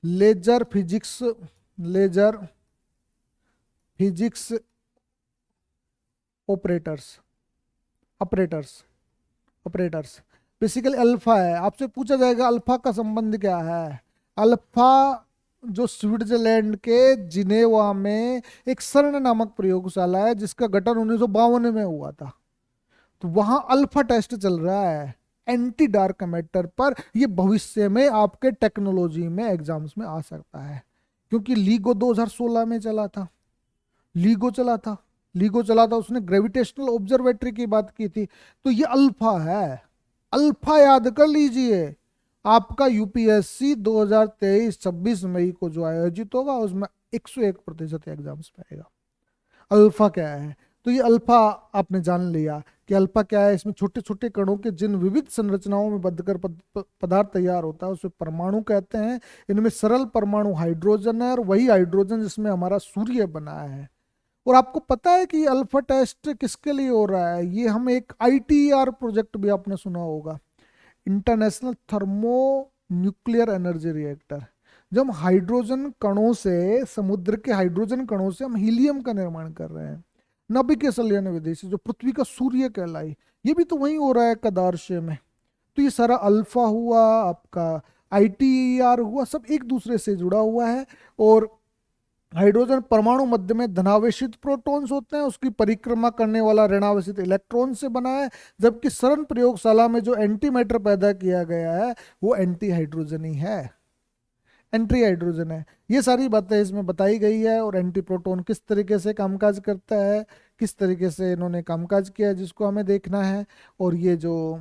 laser physics operators basically alpha है। आपसे पूछा जाएगा अल्फा का संबंध क्या है? अल्फा जो स्विट्जरलैंड के जिनेवा में एक सर्न नामक प्रयोगशाला है, जिसका गठन 1952 में हुआ था। तो वहां अल्फा टेस्ट चल रहा है एंटी डार्क मैटर पर। ये भविष्य में आपके टेक्नोलॉजी में एग्जाम्स में आ सकता है, क्योंकि लीगो 2016 में चला था। लीगो चला था, उसने ग्रेविटेशनल ऑब्जर्वेटरी की बात की थी। तो ये अल्फा है। अल्फा याद कर लीजिए। आपका यूपीएससी 2023-26 मई को जो आयोजित होगा उसमें 101% एग्जाम्स में आएगा। अल्फा क्या है? तो ये अल्फा आपने जान लिया कि अल्फा क्या है। इसमें छोटे छोटे कणों के जिन विविध संरचनाओं में बंधकर पदार्थ तैयार होता है उसे परमाणु कहते हैं। इनमें सरल परमाणु हाइड्रोजन है, और वही हाइड्रोजन जिसमें हमारा सूर्य बना है, और आपको पता है कि अल्फा टेस्ट किसके लिए हो रहा है? ये हम एक ITER प्रोजेक्ट भी आपने सुना होगा, international thermo nuclear energy reactor. जब हम हाइड्रोजन कणों से, समुद्र के हाइड्रोजन कणों से हम हीलियम का निर्माण कर रहे हैं, नाभिकीय संलयन विधि से, जो पृथ्वी का सूर्य कहलाई, ये भी तो वही हो रहा है कदार्शय में। तो ये सारा अल्फा हुआ, आपका ITER हुआ, सब एक दूसरे से जुड़ा हुआ है। और हाइड्रोजन परमाणु मध्य में धनावेशित प्रोटॉन्स होते हैं, उसकी परिक्रमा करने वाला ऋणावेशित इलेक्ट्रॉन से बना है, जबकि सरन प्रयोगशाला में जो एंटी मैटर पैदा किया गया है वो एंटी हाइड्रोजन ही है, एंटी हाइड्रोजन है। ये सारी बातें इसमें बताई गई है। और एंटी प्रोटॉन किस तरीके से कामकाज करता है, किस तरीके से इन्होंने कामकाज किया है, जिसको हमें देखना है। और ये जो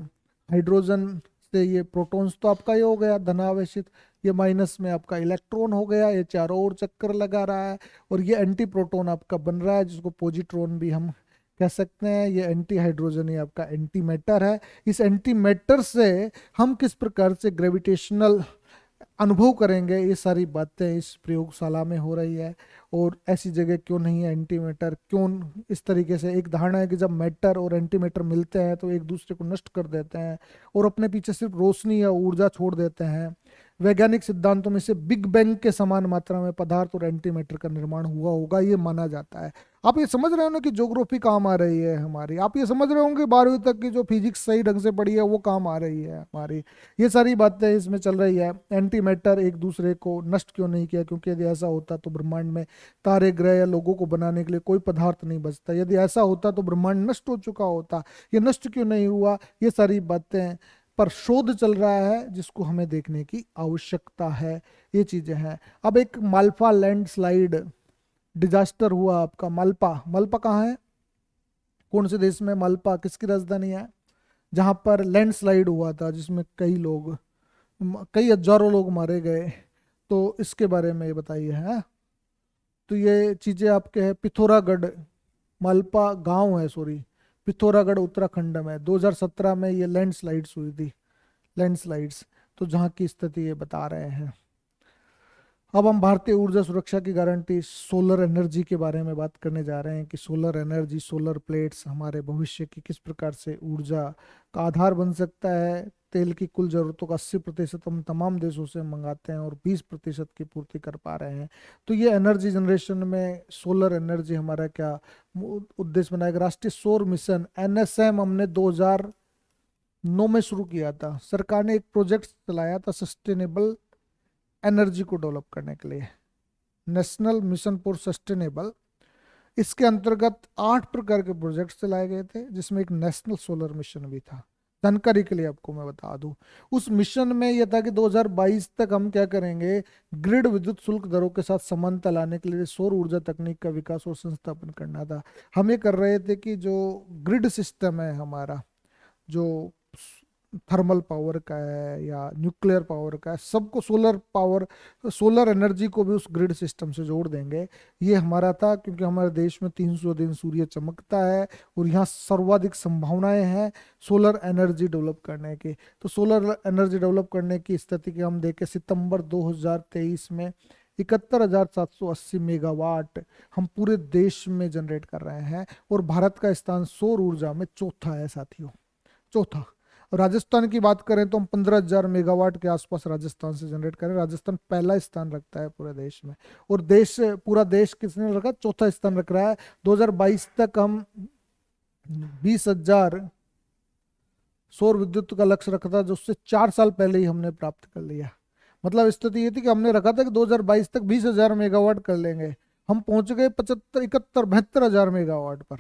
हाइड्रोजन से ये प्रोटॉन्स तो आपका ये हो गया धनावेशित, ये माइनस में आपका इलेक्ट्रॉन हो गया, ये चारों ओर चक्कर लगा रहा है। और ये एंटी प्रोटॉन आपका बन रहा है, जिसको पॉजिट्रॉन भी हम कह सकते हैं। ये एंटी हाइड्रोजन ही आपका एंटी मैटर है। इस एंटी मैटर से हम किस प्रकार से ग्रेविटेशनल अनुभव करेंगे, ये सारी बातें इस प्रयोगशाला में हो रही है। और ऐसी जगह क्यों नहीं है एंटी मैटर, क्यों इस तरीके से एक धारणा है कि जब मैटर और एंटी मैटर मिलते हैं तो एक दूसरे को नष्ट कर देते हैं और अपने पीछे सिर्फ रोशनी या ऊर्जा छोड़ देते हैं। वैज्ञानिक सिद्धांतों में से बिग बैंग के समान मात्रा में पदार्थ और एंटी मैटर का निर्माण हुआ होगा, ये माना जाता है। आप ये समझ रहे हो ना कि ज्योग्राफी काम आ रही है हमारी। आप ये समझ रहे होंगे 12वीं तक की जो फिजिक्स सही ढंग से पढ़ी है वो काम आ रही है हमारी। ये सारी बातें इसमें चल रही है। एंटी मैटर एक दूसरे को नष्ट क्यों नहीं किया? क्योंकि यदि ऐसा होता तो ब्रह्मांड में तारे ग्रह या लोगों को बनाने के लिए कोई पदार्थ नहीं बचता। यदि ऐसा होता तो ब्रह्मांड नष्ट हो चुका होता। ये नष्ट क्यों नहीं हुआ? ये सारी बातें पर शोध चल रहा है, जिसको हमें देखने की आवश्यकता है। ये चीजें हैं। अब एक माल्पा लैंडस्लाइड डिजास्टर हुआ आपका। माल्पा, माल्पा कहाँ है, कौन से देश में? माल्पा किसकी राजधानी है? जहां पर लैंडस्लाइड हुआ था, जिसमें कई लोग, कई हजारों लोग मारे गए। तो इसके बारे में ये बताइए है। तो ये चीजें आपके है पिथौरागढ़, मालपा गांव है, सॉरी, पिथौरागढ़ उत्तराखंड में 2017 में ये लैंडस्लाइड्स हुई थी, लैंडस्लाइड्स। तो जहाँ की स्थिति ये बता रहे हैं। अब हम भारतीय ऊर्जा सुरक्षा की गारंटी सोलर एनर्जी के बारे में बात करने जा रहे हैं कि सोलर एनर्जी, सोलर प्लेट्स हमारे भविष्य की किस प्रकार से ऊर्जा का आधार बन सकता है। तेल की कुल जरूरतों का 80% हम तमाम देशों से मंगाते हैं और 20% की पूर्ति कर पा रहे हैं। तो ये एनर्जी जनरेशन में सोलर एनर्जी हमारा क्या उद्देश्य बनाएगा? राष्ट्रीय सौर मिशन NSM हमने 2009 में शुरू किया था। सरकार ने एक प्रोजेक्ट चलाया था सस्टेनेबल एनर्जी को डेवलप करने के लिए, नेशनल मिशन फॉर सस्टेनेबल। इसके अंतर्गत 8 प्रकार के प्रोजेक्ट चलाए गए थे, जिसमें एक नेशनल सोलर मिशन भी था। जानकारी के लिए आपको मैं बता दूं, उस मिशन में यह था कि 2022 तक हम क्या करेंगे, ग्रिड विद्युत शुल्क दरों के साथ समानता लाने के लिए सौर ऊर्जा तकनीक का विकास और संस्थापन करना था। हम ये कर रहे थे कि जो ग्रिड सिस्टम है हमारा, जो थर्मल पावर का है या न्यूक्लियर पावर का है, सबको सोलर पावर, सोलर एनर्जी को भी उस ग्रिड सिस्टम से जोड़ देंगे। ये हमारा था, क्योंकि हमारे देश में 300 दिन सूर्य चमकता है और यहाँ सर्वाधिक संभावनाएं हैं सोलर एनर्जी डेवलप करने की। तो सोलर एनर्जी डेवलप करने की स्थिति की हम देखें, सितंबर 2023 में 71,780 मेगावाट हम पूरे देश में जनरेट कर रहे हैं। और भारत का स्थान सौर ऊर्जा में चौथा है साथियों, चौथा। राजस्थान की बात करें तो हम 15,000 मेगावाट के आसपास राजस्थान से जनरेट करें। राजस्थान पहला स्थान रखता है पूरे देश में। और देश, पूरा देश किसने रखा? चौथा स्थान रख रहा है। 2022 तक हम 20,000 सौर विद्युत का लक्ष्य रखा था, जो उससे 4 साल पहले ही हमने प्राप्त कर लिया। मतलब स्थिति ये थी कि हमने रखा था कि 2022 तक 20,000 मेगावाट कर लेंगे, हम पहुंच गए 75, 71, 72,000 मेगावाट पर।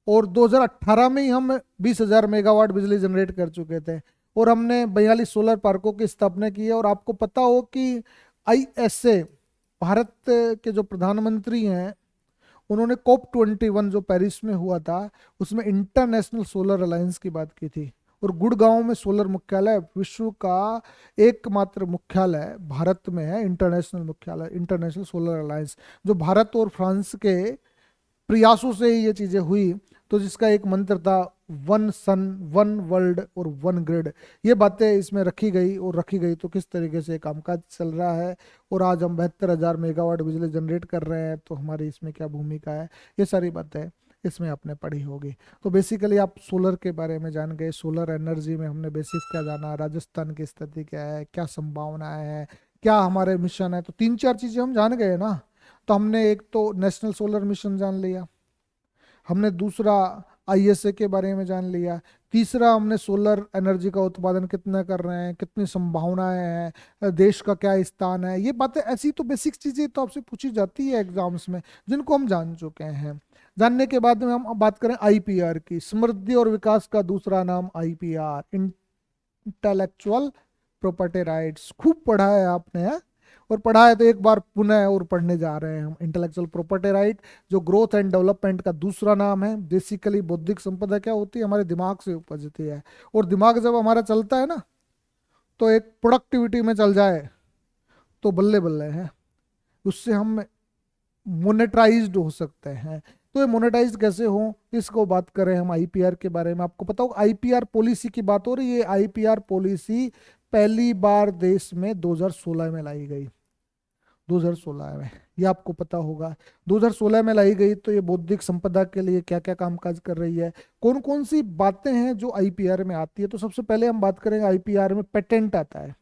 और 2018 में ही हम 20,000 मेगावाट बिजली जनरेट कर चुके थे। और हमने 42 सोलर पार्कों की स्थापना की है। और आपको पता हो कि ISA, भारत के जो प्रधानमंत्री हैं, उन्होंने COP21 जो पेरिस में हुआ था, उसमें इंटरनेशनल सोलर अलायंस की बात की थी। और गुड़गांव में सोलर मुख्यालय, विश्व का एकमात्र मुख्यालय भारत में है, इंटरनेशनल मुख्यालय, इंटरनेशनल सोलर अलायंस, जो भारत और फ्रांस के प्रयासों से ही ये चीजें हुई। तो जिसका एक मंत्र था वन सन, वन वर्ल्ड और वन ग्रिड, ये बातें इसमें रखी गई। और रखी गई तो किस तरीके से कामकाज चल रहा है, और आज हम 72,000 मेगावाट बिजली जनरेट कर रहे हैं, तो हमारी इसमें क्या भूमिका है, ये सारी बातें इसमें आपने पढ़ी होगी। तो बेसिकली आप सोलर के बारे में जान गए, सोलर एनर्जी में हमने बेसिक क्या जाना, राजस्थान की स्थिति क्या है, क्या संभावनाएं है, क्या हमारे मिशन है, तो 3-4 चीजें हम जान गए ना। तो हमने एक तो नेशनल सोलर मिशन जान लिया, हमने दूसरा आईएसए के बारे में जान लिया, तीसरा हमने सोलर एनर्जी का उत्पादन कितना कर रहे हैं, कितनी संभावनाएं हैं, देश का क्या स्थान है, ये बातें ऐसी तो बेसिक चीजें तो आपसे पूछी जाती है एग्जाम्स में, जिनको हम जान चुके हैं। जानने के बाद में हम अब बात करें आईपीआर की, समृद्धि और विकास का दूसरा नाम आईपीआर, इंटेलेक्चुअल प्रॉपर्टी राइट्स। खूब पढ़ा है आपने है? और पढ़ा है तो एक बार पुनः और पढ़ने जा रहे हैं हम। इंटेलेक्चुअल प्रॉपर्टी राइट जो ग्रोथ एंड डेवलपमेंट का दूसरा नाम है। बेसिकली बौद्धिक संपदा क्या होती है, हमारे दिमाग से उपजती है, और दिमाग जब हमारा चलता है ना, तो एक प्रोडक्टिविटी में चल जाए तो बल्ले बल्ले है, उससे हम मोनेटाइज्ड हो सकते हैं। तो ये मोनेटाइज कैसे हो, इसको बात करें हम आईपीआर के बारे में। आपको पता होगा आईपीआर पॉलिसी की बात हो रही है। आईपीआर पॉलिसी पहली बार देश में 2016 में लाई गई, 2016 में, ये आपको पता होगा। 2016 में लाई गई, तो ये बौद्धिक संपदा के लिए क्या क्या कामकाज कर रही है, कौन कौन सी बातें हैं जो आईपीआर में आती है। तो सबसे पहले हम बात करेंगे आईपीआर में पेटेंट आता है।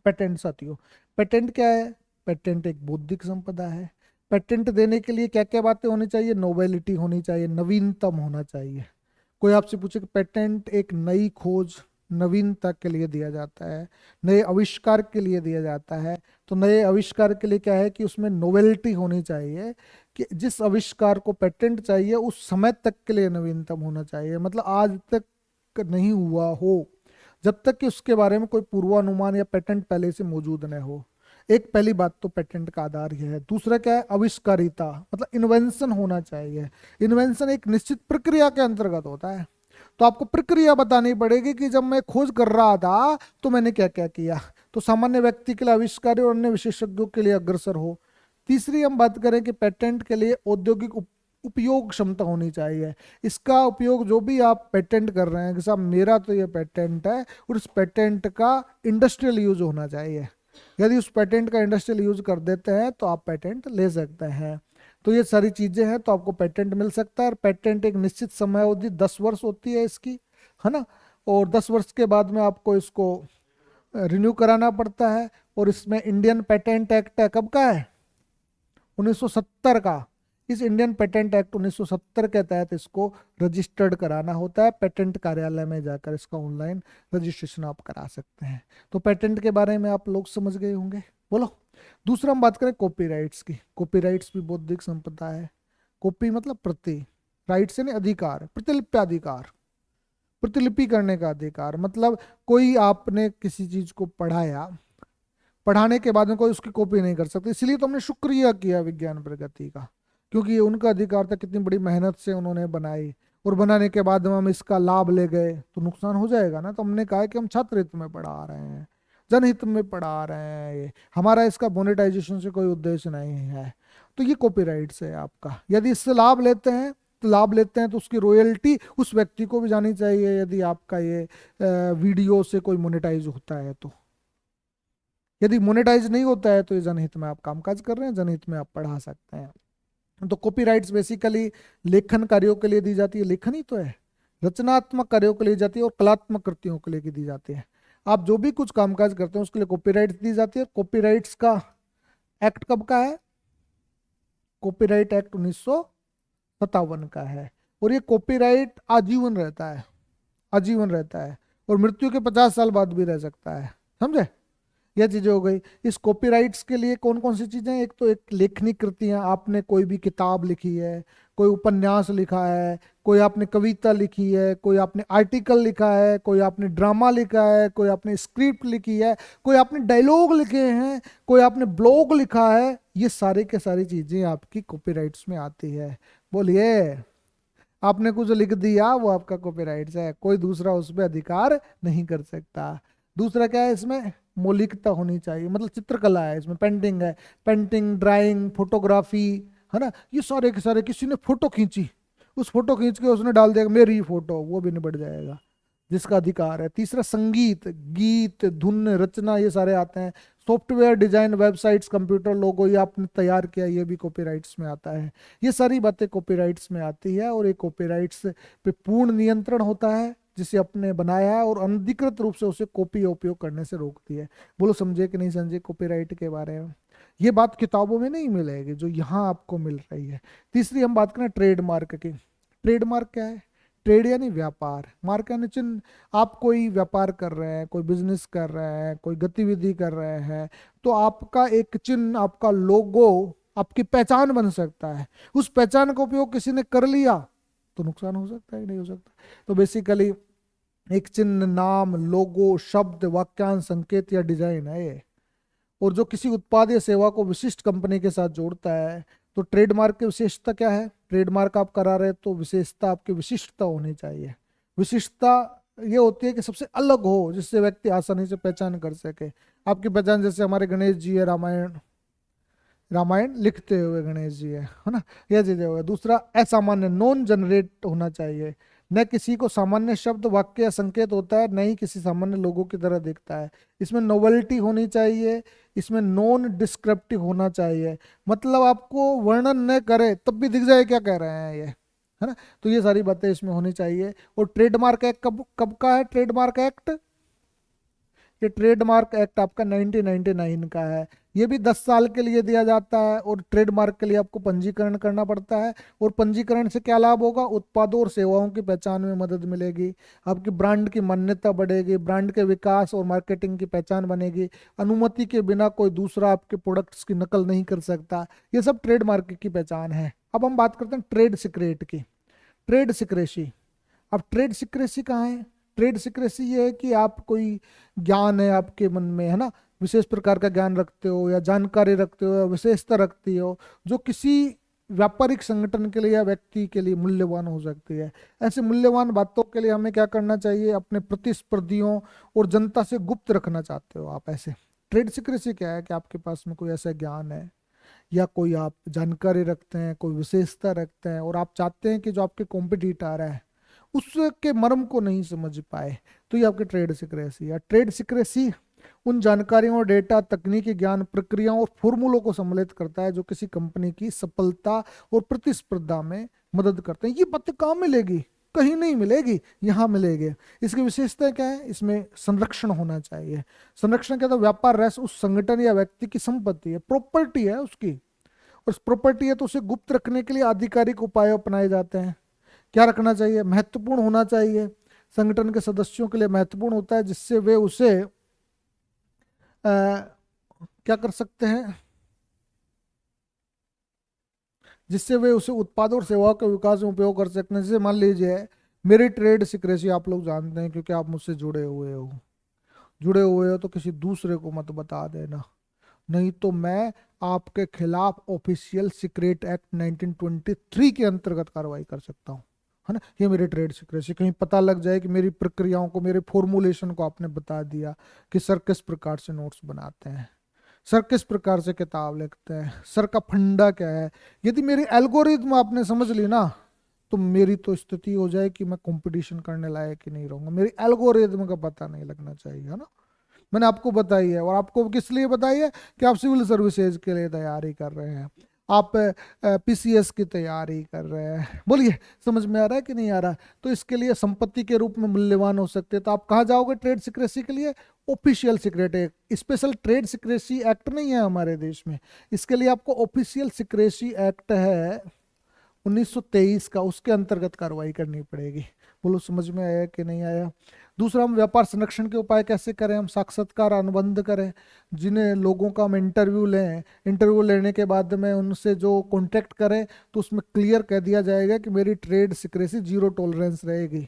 पेटेंट साथियों, पेटेंट क्या है? पेटेंट एक बौद्धिक संपदा है। पेटेंट देने के लिए क्या क्या बातें होनी चाहिए? नोवेलिटी होनी चाहिए, नवीनतम होना चाहिए। कोई आपसे पूछे कि पेटेंट एक नई खोज, नवीनता के लिए दिया जाता है, नए आविष्कार के लिए दिया जाता है। तो नए आविष्कार के लिए क्या है कि उसमें नोवेलिटी होनी चाहिए, कि जिस आविष्कार को पेटेंट चाहिए उस समय तक के लिए नवीनतम होना चाहिए, मतलब आज तक नहीं हुआ हो, जब तक कि उसके बारे में कोई पूर्वानुमान या पेटेंट पहले से मौजूद न हो। एक पहली बात तो पेटेंट का आधार यह है। दूसरा क्या है? आविष्कारिता, मतलब इन्वेंशन होना चाहिए। इन्वेंशन एक निश्चित प्रक्रिया के अंतर्गत होता है, तो आपको प्रक्रिया बतानी पड़ेगी कि जब मैं खोज कर रहा था तो मैंने क्या क्या किया। तो सामान्य व्यक्ति के लिए आविष्कार और अन्य विशेषज्ञों के लिए अग्रसर हो। तीसरी हम बात करें कि पेटेंट के लिए औद्योगिक उपयोग क्षमता होनी चाहिए। इसका उपयोग जो भी आप पेटेंट कर रहे हैं कि साहब मेरा तो ये पेटेंट है, और इस पेटेंट का इंडस्ट्रियल यूज होना चाहिए। यदि उस पेटेंट का इंडस्ट्रियल यूज कर देते हैं तो आप पेटेंट ले सकते हैं। तो ये सारी चीजें हैं, तो आपको पेटेंट मिल सकता है। और पेटेंट एक निश्चित समय अवधि 10 वर्ष होती है इसकी, है ना, और 10 वर्ष के बाद में आपको इसको रिन्यू कराना पड़ता है। और इसमें इंडियन पेटेंट एक्ट है, कब का है? 1970 का। इस इंडियन पेटेंट एक्ट 1970 के तहत इसको रजिस्टर्ड कराना होता है। पेटेंट कार्यालय में जाकर इसका ऑनलाइन रजिस्ट्रेशन आप करा सकते हैं। तो पेटेंट के बारे में आप लोग समझ गए होंगे। बोलो, दूसरा हम बात करें कॉपीराइट्स की। कॉपीराइट्स भी बौद्धिक संपदा है। कॉपी मतलब प्रति, राइट्स यानी अधिकार, प्रतिलिपि अधिकार, प्रतिलिपि करने का अधिकार। मतलब कोई आपने किसी चीज को पढ़ाया, पढ़ाने के बाद में कोई उसकी कॉपी नहीं कर सकता। इसलिए तो हमने शुक्रिया किया विज्ञान प्रगति का, क्योंकि ये उनका अधिकार था, कितनी बड़ी मेहनत से उन्होंने बनाई, और बनाने के बाद में हम इसका लाभ ले गए तो नुकसान हो जाएगा ना। तो हमने कहा कि हम छात्र हित में पढ़ा रहे हैं, जनहित में पढ़ा रहे हैं, ये हमारा इसका मोनेटाइजेशन से कोई उद्देश्य नहीं है। तो ये कॉपीराइट्स है आपका। यदि इससे लाभ लेते हैं तो उसकी रॉयल्टी उस व्यक्ति को भी जानी चाहिए, यदि आपका ये वीडियो से कोई मोनेटाइज होता है तो। यदि मोनेटाइज नहीं होता है तो ये जनहित में आप कामकाज कर रहे हैं, जनहित में आप पढ़ा सकते हैं। तो कॉपीराइट्स बेसिकली लेखन कार्यों के लिए दी जाती है, लेखन ही तो है, रचनात्मक कार्यों के लिए जाती है, और कलात्मक कृतियों के लिए दी जाती है। आप जो भी कुछ कामकाज करते हैं उसके लिए कॉपीराइट्स दी जाती है। कॉपीराइट्स का एक्ट कब का है? कॉपीराइट एक्ट 1957 का है। और ये कॉपीराइट आजीवन रहता है, आजीवन रहता है, और मृत्यु के 50 साल बाद भी रह सकता है। समझे? यह चीजें हो गई। इस कॉपीराइट्स के लिए कौन कौन सी चीजें? एक तो एक लेखनी कृतियां, आपने कोई भी किताब लिखी है, कोई उपन्यास लिखा है, कोई आपने कविता लिखी है, कोई आपने आर्टिकल लिखा है, कोई आपने ड्रामा लिखा है, कोई आपने स्क्रिप्ट लिखी है, कोई आपने डायलॉग लिखे हैं, कोई आपने ब्लॉग लिखा है, ये सारे के सारी चीजें आपकी कॉपीराइट्स में आती है। बोलिए, आपने कुछ लिख दिया वो आपका कॉपीराइट्स है, कोई दूसरा उस पर अधिकार नहीं कर सकता। दूसरा क्या है इसमें? मौलिकता होनी चाहिए, मतलब चित्रकला है इसमें, पेंटिंग है, पेंटिंग, ड्राइंग, फोटोग्राफी, है ना, ये सारे के सारे। किसी ने फोटो खींची उस फोटो खींच के उसने डाल दिया मेरी फोटो, वो भी निपट जाएगा, जिसका अधिकार है। तीसरा संगीत, गीत, धुन, रचना, ये सारे आते हैं। सॉफ्टवेयर डिजाइन, वेबसाइट्स, कंप्यूटर लोगो, ये आपने तैयार किया, ये भी कॉपीराइट्स में आता है। ये सारी बातें कॉपीराइट्स में आती है, और ये कॉपीराइट्स पे पूर्ण नियंत्रण होता है, जिसे अपने बनाया है, और अनधिकृत रूप से उसे कॉपी या उपयोग करने से रोकती है। बोलो समझे कि नहीं समझे कॉपीराइट के बारे में? ये बात किताबों में नहीं मिलेगी जो यहाँ आपको मिल रही है। तीसरी हम बात करें ट्रेडमार्क की। ट्रेडमार्क क्या है? ट्रेड यानी व्यापार, मार्क यानी चिन्ह। आप कोई व्यापार कर रहे हैं, कोई बिजनेस कर रहे हैं, कोई गतिविधि कर रहे हैं, तो आपका एक चिन्ह, आपका लोगो, आपकी पहचान बन सकता है। उस पहचान का उपयोग किसी ने कर लिया तो नुकसान हो सकता है कि नहीं हो सकता? तो बेसिकली एक चिन्ह, नाम, लोगो, शब्द, वाक्यांश, संकेत या डिजाइन है ये। और जो किसी उत्पाद या सेवा को विशिष्ट कंपनी के साथ जोड़ता है। तो ट्रेडमार्क की विशेषता क्या है? ट्रेडमार्क आप करा रहे तो विशेषता आपकी विशिष्टता होनी चाहिए। विशिष्टता ये होती है कि सबसे अलग हो, जिससे व्यक्ति आसानी से पहचान कर सके। आपकी पहचान जैसे हमारे गणेश जी है, रामायण रामायण लिखते हुए गणेश जी है ना, यह चीजें हो गया। दूसरा असामान्य, नॉन जनरेट होना चाहिए। न किसी को सामान्य शब्द, वाक्य या संकेत होता है, न ही किसी सामान्य लोगों की तरह दिखता है। इसमें नोवेल्टी होनी चाहिए। इसमें नॉन डिस्क्रिप्टिव होना चाहिए, मतलब आपको वर्णन न करे तब भी दिख जाए क्या कह रहे हैं ये, है ना। तो ये सारी बातें इसमें होनी चाहिए। और ट्रेडमार्क एक्ट कब कब का है? ट्रेडमार्क एक्ट, ये ट्रेडमार्क एक्ट आपका 1999 का है। ये भी 10 साल के लिए दिया जाता है, और ट्रेडमार्क के लिए आपको पंजीकरण करना पड़ता है। और पंजीकरण से क्या लाभ होगा? उत्पादों और सेवाओं की पहचान में मदद मिलेगी, आपकी ब्रांड की मान्यता बढ़ेगी, ब्रांड के विकास और मार्केटिंग की पहचान बनेगी। अनुमति के बिना कोई दूसरा आपके प्रोडक्ट्स की नकल नहीं कर सकता। ये सब ट्रेडमार्क की पहचान है। अब हम बात करते हैं ट्रेड सीक्रेट की। Trade secrecy. अब ट्रेड सिक्रेसी कहाँ है? ट्रेड सिक्रेसी ये है कि आप कोई ज्ञान है आपके मन में, है ना, विशेष प्रकार का ज्ञान रखते हो, या जानकारी रखते हो, या विशेषता रखती हो, जो किसी व्यापारिक संगठन के लिए या व्यक्ति के लिए मूल्यवान हो सकती है। ऐसे मूल्यवान बातों के लिए हमें क्या करना चाहिए? अपने प्रतिस्पर्धियों और जनता से गुप्त रखना चाहते हो आप ऐसे। ट्रेड सिक्रेसी क्या है? कि आपके पास में कोई ऐसा ज्ञान है, या कोई आप जानकारी रखते हैं, कोई विशेषता रखते हैं, और आप चाहते हैं कि जो आपके कॉम्पिटिटर है उसके मर्म को नहीं समझ पाए, तो ये आपकी ट्रेड सिक्रेसी है। ट्रेड सिक्रेसी उन जानकारियों, डेटा, तकनीकी ज्ञान, प्रक्रियाओं और फॉर्मूलों को सम्मिलित करता है जो किसी कंपनी की सफलता और प्रतिस्पर्धा में मदद करते हैं। ये बातें कहाँ मिलेगी? कहीं नहीं मिलेगी, यहाँ मिलेगी। इसकी विशेषता क्या है? इसमें संरक्षण होना चाहिए। संरक्षण क्या था? व्यापार रहस्य उस संगठन या व्यक्ति की संपत्ति है, प्रॉपर्टी है उसकी, और प्रॉपर्टी है तो उसे गुप्त रखने के लिए आधिकारिक उपाय अपनाए जाते हैं। क्या रखना चाहिए? महत्वपूर्ण होना चाहिए, संगठन के सदस्यों के लिए महत्वपूर्ण होता है, जिससे वे उसे क्या कर सकते हैं? जिससे वे उसे उत्पादों और सेवाओं के विकास में उपयोग कर सकते हैं। जैसे मान लीजिए मेरी ट्रेड सिक्रेसी आप लोग जानते हैं, क्योंकि आप मुझसे जुड़े हुए हो तो किसी दूसरे को मत बता देना, नहीं तो मैं आपके खिलाफ ऑफिशियल सीक्रेट एक्ट 1923 के अंतर्गत कार्रवाई कर सकता हूँ, है ना। ये मेरी ट्रेड सीक्रेसी, कहीं पता लग जाए कि मेरी प्रक्रियाओं को, मेरे फॉर्मुलेशन को आपने बता दिया कि सर किस प्रकार से नोट्स बनाते हैं, सर किस प्रकार से किताब लिखते हैं, सर का फंडा क्या है। यदि मेरी एल्गोरिज्म आपने समझ ली ना, तो मेरी तो स्थिति हो जाए कि मैं कंपटीशन करने लायक ही नहीं रहूंगा। मेरी एल्गोरिज्म का पता नहीं लगना चाहिए, है ना। मैंने आपको बताई है, और आपको किस लिए बताई है? कि आप सिविल सर्विसेज के लिए तैयारी कर रहे हैं, आप पीसीएस की तैयारी कर रहे हैं। बोलिए समझ में आ रहा है कि नहीं आ रहा? तो इसके लिए संपत्ति के रूप में मूल्यवान हो सकते हैं, तो आप कहाँ जाओगे ट्रेड सिक्रेसी के लिए? Official secret act. Special trade secrecy act नहीं है हमारे देश में, इसके लिए आपको ऑफिशियल सिक्रेसी एक्ट है 1923 का, उसके अंतर्गत कार्रवाई करनी पड़ेगी। बोलो समझ में आया कि नहीं आया? दूसरा, हम व्यापार संरक्षण के उपाय कैसे करें? हम साक्षात्कार, अनुबंध करें, जिन्हें लोगों का हम इंटरव्यू लें, इंटरव्यू लेने के बाद में उनसे जो कॉन्टेक्ट करें, तो उसमें क्लियर कह दिया जाएगा कि मेरी ट्रेड सिक्रेसी जीरो टॉलरेंस रहेगी,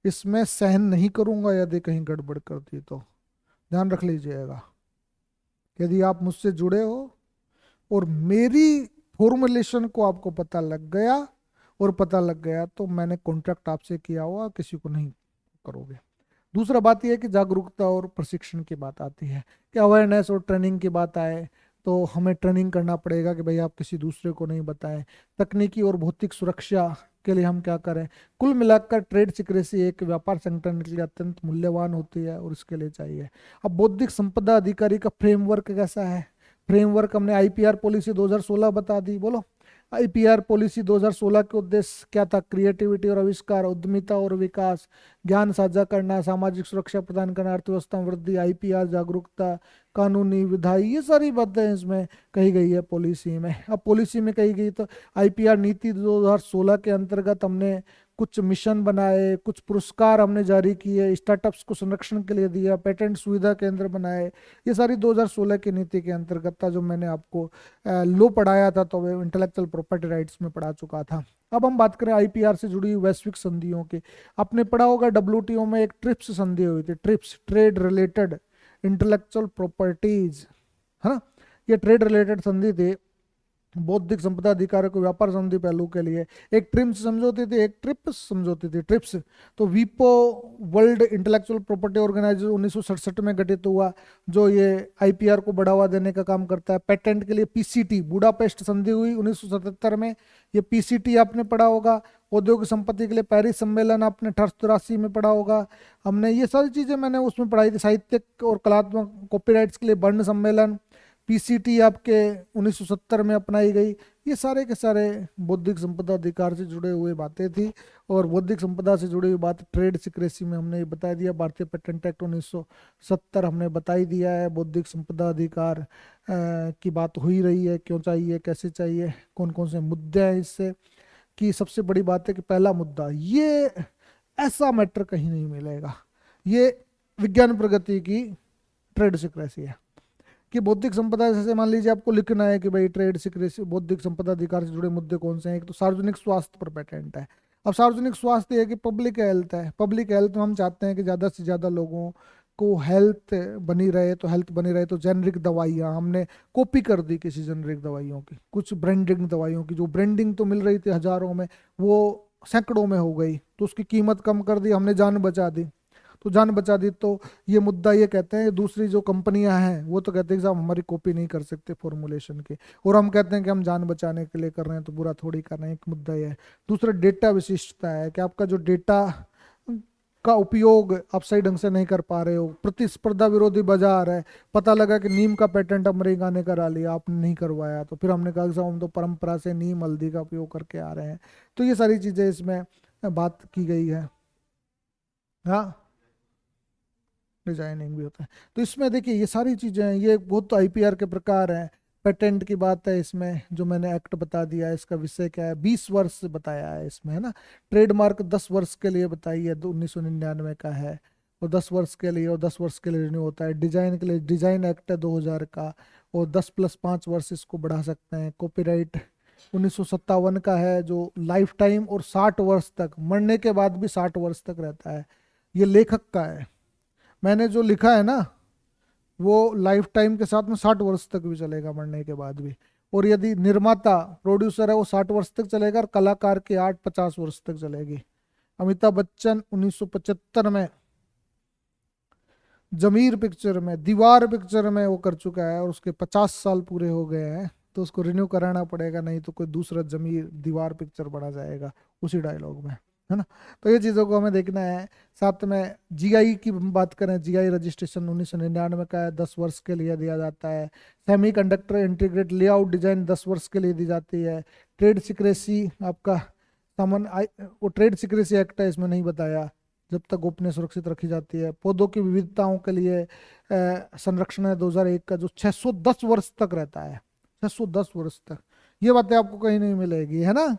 इसमें सहन नहीं करूंगा यदि कहीं गड़बड़ कर दी तो। ध्यान रख लीजिएगा, यदि आप मुझसे जुड़े हो और मेरी फॉर्मुलेशन को आपको पता लग गया, और पता लग गया तो मैंने कॉन्ट्रैक्ट आपसे किया हुआ, किसी को नहीं करोगे। दूसरा बात यह है कि जागरूकता और प्रशिक्षण की बात आती है, कि अवेयरनेस और ट्रेनिंग की बात आए तो हमें ट्रेनिंग करना पड़ेगा कि भाई आप किसी दूसरे को नहीं बताएं। तकनीकी और भौतिक सुरक्षा, के लिए हम क्या करें। कुल मिलाकर ट्रेड सिक्रेसी एक व्यापार संगठन के लिए अत्यंत मूल्यवान होती है और इसके लिए चाहिए। अब बौद्धिक संपदा अधिकारी का फ्रेमवर्क कैसा है? फ्रेमवर्क हमने आईपीआर पॉलिसी 2016 बता दी, बोलो। आईपीआर पॉलिसी 2016 के उद्देश्य क्या था? क्रिएटिविटी और आविष्कार, उद्यमिता और विकास, ज्ञान साझा करना, सामाजिक सुरक्षा प्रदान करना, अर्थव्यवस्था में वृद्धि, आईपीआर जागरूकता, कानूनी विधायी, ये सारी बातें इसमें कही गई है पॉलिसी में। अब पॉलिसी में कही गई तो आईपीआर नीति 2016 के अंतर्गत हमने कुछ मिशन बनाए, कुछ पुरस्कार हमने जारी किए, स्टार्टअप्स को संरक्षण के लिए दिया, पेटेंट सुविधा केंद्र बनाए। ये सारी 2016 की नीति के अंतर्गत था, जो मैंने आपको लो पढ़ाया था, तो इंटेलेक्चुअल प्रॉपर्टी राइट्स में पढ़ा चुका था। अब हम बात करें आईपीआर से जुड़ी हुई वैश्विक संधियों की। आपने पढ़ा होगा डब्ल्यूटीओ में एक ट्रिप्स संधि हुई थी, trips, trade related intellectual properties, है ना। ये ट्रेड रिलेटेड संधि थी, बौद्धिक संपदा अधिकारों को व्यापार संबंधी पहलू के लिए। एक ट्रिप्स समझौती थी, एक ट्रिप्स समझौती थी। ट्रिप्स तो वीपो वर्ल्ड इंटेलेक्चुअल प्रॉपर्टी ऑर्गेनाइजेशन 1967 में गठित हुआ, जो ये आईपीआर को बढ़ावा देने का काम करता है। पेटेंट के लिए पीसीटी, बुडापेस्ट संधि हुई 1977 में, ये पीसीटी आपने पढ़ा होगा। औद्योगिक संपत्ति के लिए पेरिस सम्मेलन आपने 1883 में पढ़ा होगा। हमने ये सारी चीजें मैंने उसमें पढ़ाई थी। साहित्यिक और कलात्मक कॉपीराइट्स के लिए बर्न सम्मेलन, पीसीटी आपके 1970 में अपनाई गई। ये सारे के सारे बौद्धिक संपदा अधिकार से जुड़े हुए बातें थी। और बौद्धिक संपदा से जुड़ी हुई बात ट्रेड सिक्रेसी में हमने बता दिया। भारतीय पेटेंट एक्ट 1970 हमने बता ही दिया है। बौद्धिक संपदा अधिकार की बात हो ही रही है, क्यों चाहिए, कैसे चाहिए, कौन कौन से मुद्दे हैं इससे। कि सबसे बड़ी बात है कि पहला मुद्दा, ये ऐसा मैटर कहीं नहीं मिलेगा, ये विज्ञान प्रगति की ट्रेड सिक्रेसी है। कि बौद्धिक संपदा, जैसे मान लीजिए आपको लिखना है कि भाई ट्रेड सिक्रेसी, बौद्धिक संपदा अधिकार से जुड़े मुद्दे कौन से हैं। एक तो सार्वजनिक स्वास्थ्य पर पेटेंट है। अब सार्वजनिक स्वास्थ्य है कि पब्लिक हेल्थ है। पब्लिक हेल्थ में हम चाहते हैं कि ज़्यादा से ज़्यादा लोगों को हेल्थ बनी रहे, तो हेल्थ बनी रहे तो जेनरिक दवाइयाँ हमने कॉपी कर दी किसी जेनरिक दवाइयों की, कुछ ब्रांडिंग दवाइयों की। जो ब्रांडिंग तो मिल रही थी हजारों में, वो सैकड़ों में हो गई, तो उसकी कीमत कम कर दी हमने, जान बचा दी। तो जान बचा दी, तो ये मुद्दा ये कहते हैं। दूसरी जो कंपनियां हैं वो तो कहते हैं कि साहब हमारी कॉपी नहीं कर सकते फॉर्मुलेशन के, और हम कहते हैं कि हम जान बचाने के लिए कर रहे हैं, तो बुरा थोड़ी कर रहे हैं। एक मुद्दा ये है। दूसरा डेटा विशिष्टता है, कि आपका जो डेटा का उपयोग आप सही ढंग से नहीं कर पा रहे हो। प्रतिस्पर्धा विरोधी बाजार है। पता लगा कि नीम का पेटेंट अमेरिका ने करा लिया, आपने नहीं करवाया, तो फिर हमने कहा कि साहब हम तो परंपरा से नीम हल्दी का उपयोग करके आ रहे हैं। तो ये सारी चीजें इसमें बात की गई है। हाँ, डिजाइनिंग भी होता है। तो इसमें देखिए ये सारी चीजें हैं, ये बहुत आईपीआर के प्रकार हैं। पेटेंट की बात है इसमें, जो मैंने एक्ट बता दिया है, इसका विषय क्या है, 20 वर्ष बताया है इसमें, है ना। ट्रेडमार्क 10 वर्ष के लिए बताई है, 1999 का है, और 10 वर्ष के लिए, और 10 वर्ष के लिए रिन्यू होता है। डिजाइन के लिए डिजाइन एक्ट है 2000 का, और 10+5 वर्ष इसको बढ़ा सकते हैं। कॉपीराइट 1957 का है, जो लाइफ टाइम और 60 वर्ष तक, मरने के बाद भी 60 वर्ष तक रहता है। ये लेखक का है, मैंने जो लिखा है ना, वो लाइफ टाइम के साथ में 60 वर्ष तक भी चलेगा, मरने के बाद भी। और यदि निर्माता प्रोड्यूसर है, वो 60 वर्ष तक चलेगा, और कलाकार की आर्ट 50 वर्ष तक चलेगी। अमिताभ बच्चन 1975 में जमीर पिक्चर में, दीवार पिक्चर में वो कर चुका है, और उसके 50 साल पूरे हो गए हैं, तो उसको रिन्यू कराना पड़ेगा, नहीं तो कोई दूसरा जमीर दीवार पिक्चर बना जाएगा उसी डायलॉग में, है ना। तो ये चीज़ों को हमें देखना है। साथ में जीआई की हम बात करें, जीआई रजिस्ट्रेशन 1999 का है, 10 वर्ष के लिए दिया जाता है। Semi conductor integrate layout design 10 वर्ष के लिए दी जाती है। ट्रेड सिक्रेसी आपका वो ट्रेड सिक्रेसी एक्ट है, इसमें नहीं बताया, जब तक गोपनीय सुरक्षित रखी जाती है। पौधों की विविधताओं के लिए संरक्षण है 2001 का, जो 610 वर्ष तक रहता है, 610 वर्ष तक। ये बातें आपको कहीं नहीं मिलेगी, है ना,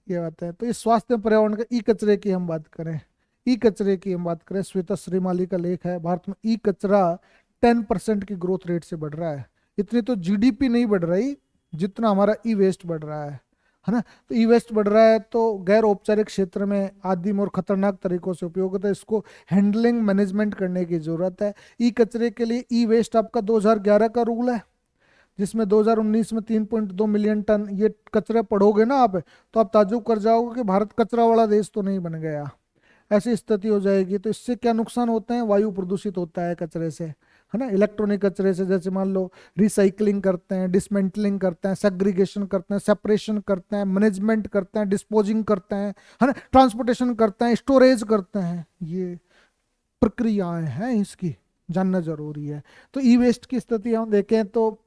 ये बात है। तो इस स्वास्थ्य पर्यावरण के ई कचरे की हम बात करें, ई कचरे की हम बात करें, श्वेता श्रीमाली का लेख है, भारत में ई कचरा 10% की ग्रोथ रेट से बढ़ रहा है। इतनी तो जीडीपी नहीं बढ़ रही जितना हमारा ई वेस्ट बढ़ रहा है ना। तो ई वेस्ट बढ़ रहा है, तो गैर औपचारिक क्षेत्र में आदिम और खतरनाक तरीकों से उपयोग होता है। इसको हैंडलिंग मैनेजमेंट करने की जरूरत है। ई कचरे के लिए ई वेस्ट आपका 2011 का रूल है, जिसमें 2019 में 3.2 मिलियन टन ये कचरा पढ़ोगे ना आप, तो आप ताज्जुब कर जाओगे कि भारत कचरा वाला देश तो नहीं बन गया, ऐसी स्थिति हो जाएगी। तो इससे क्या नुकसान होते हैं, वायु प्रदूषित होता है कचरे से, है ना। इलेक्ट्रॉनिक कचरे से जैसे मान लो रिसाइकलिंग करते हैं, डिसमेंटलिंग करते हैं, सेग्रीगेशन करते हैं, सेपरेशन करते हैं, मैनेजमेंट करते हैं, डिस्पोजिंग करते हैं, है ना, ट्रांसपोर्टेशन करते हैं, स्टोरेज करते हैं, ये प्रक्रियाएं हैं इसकी, जानना जरूरी है। तो ई वेस्ट की स्थिति हम देखें तो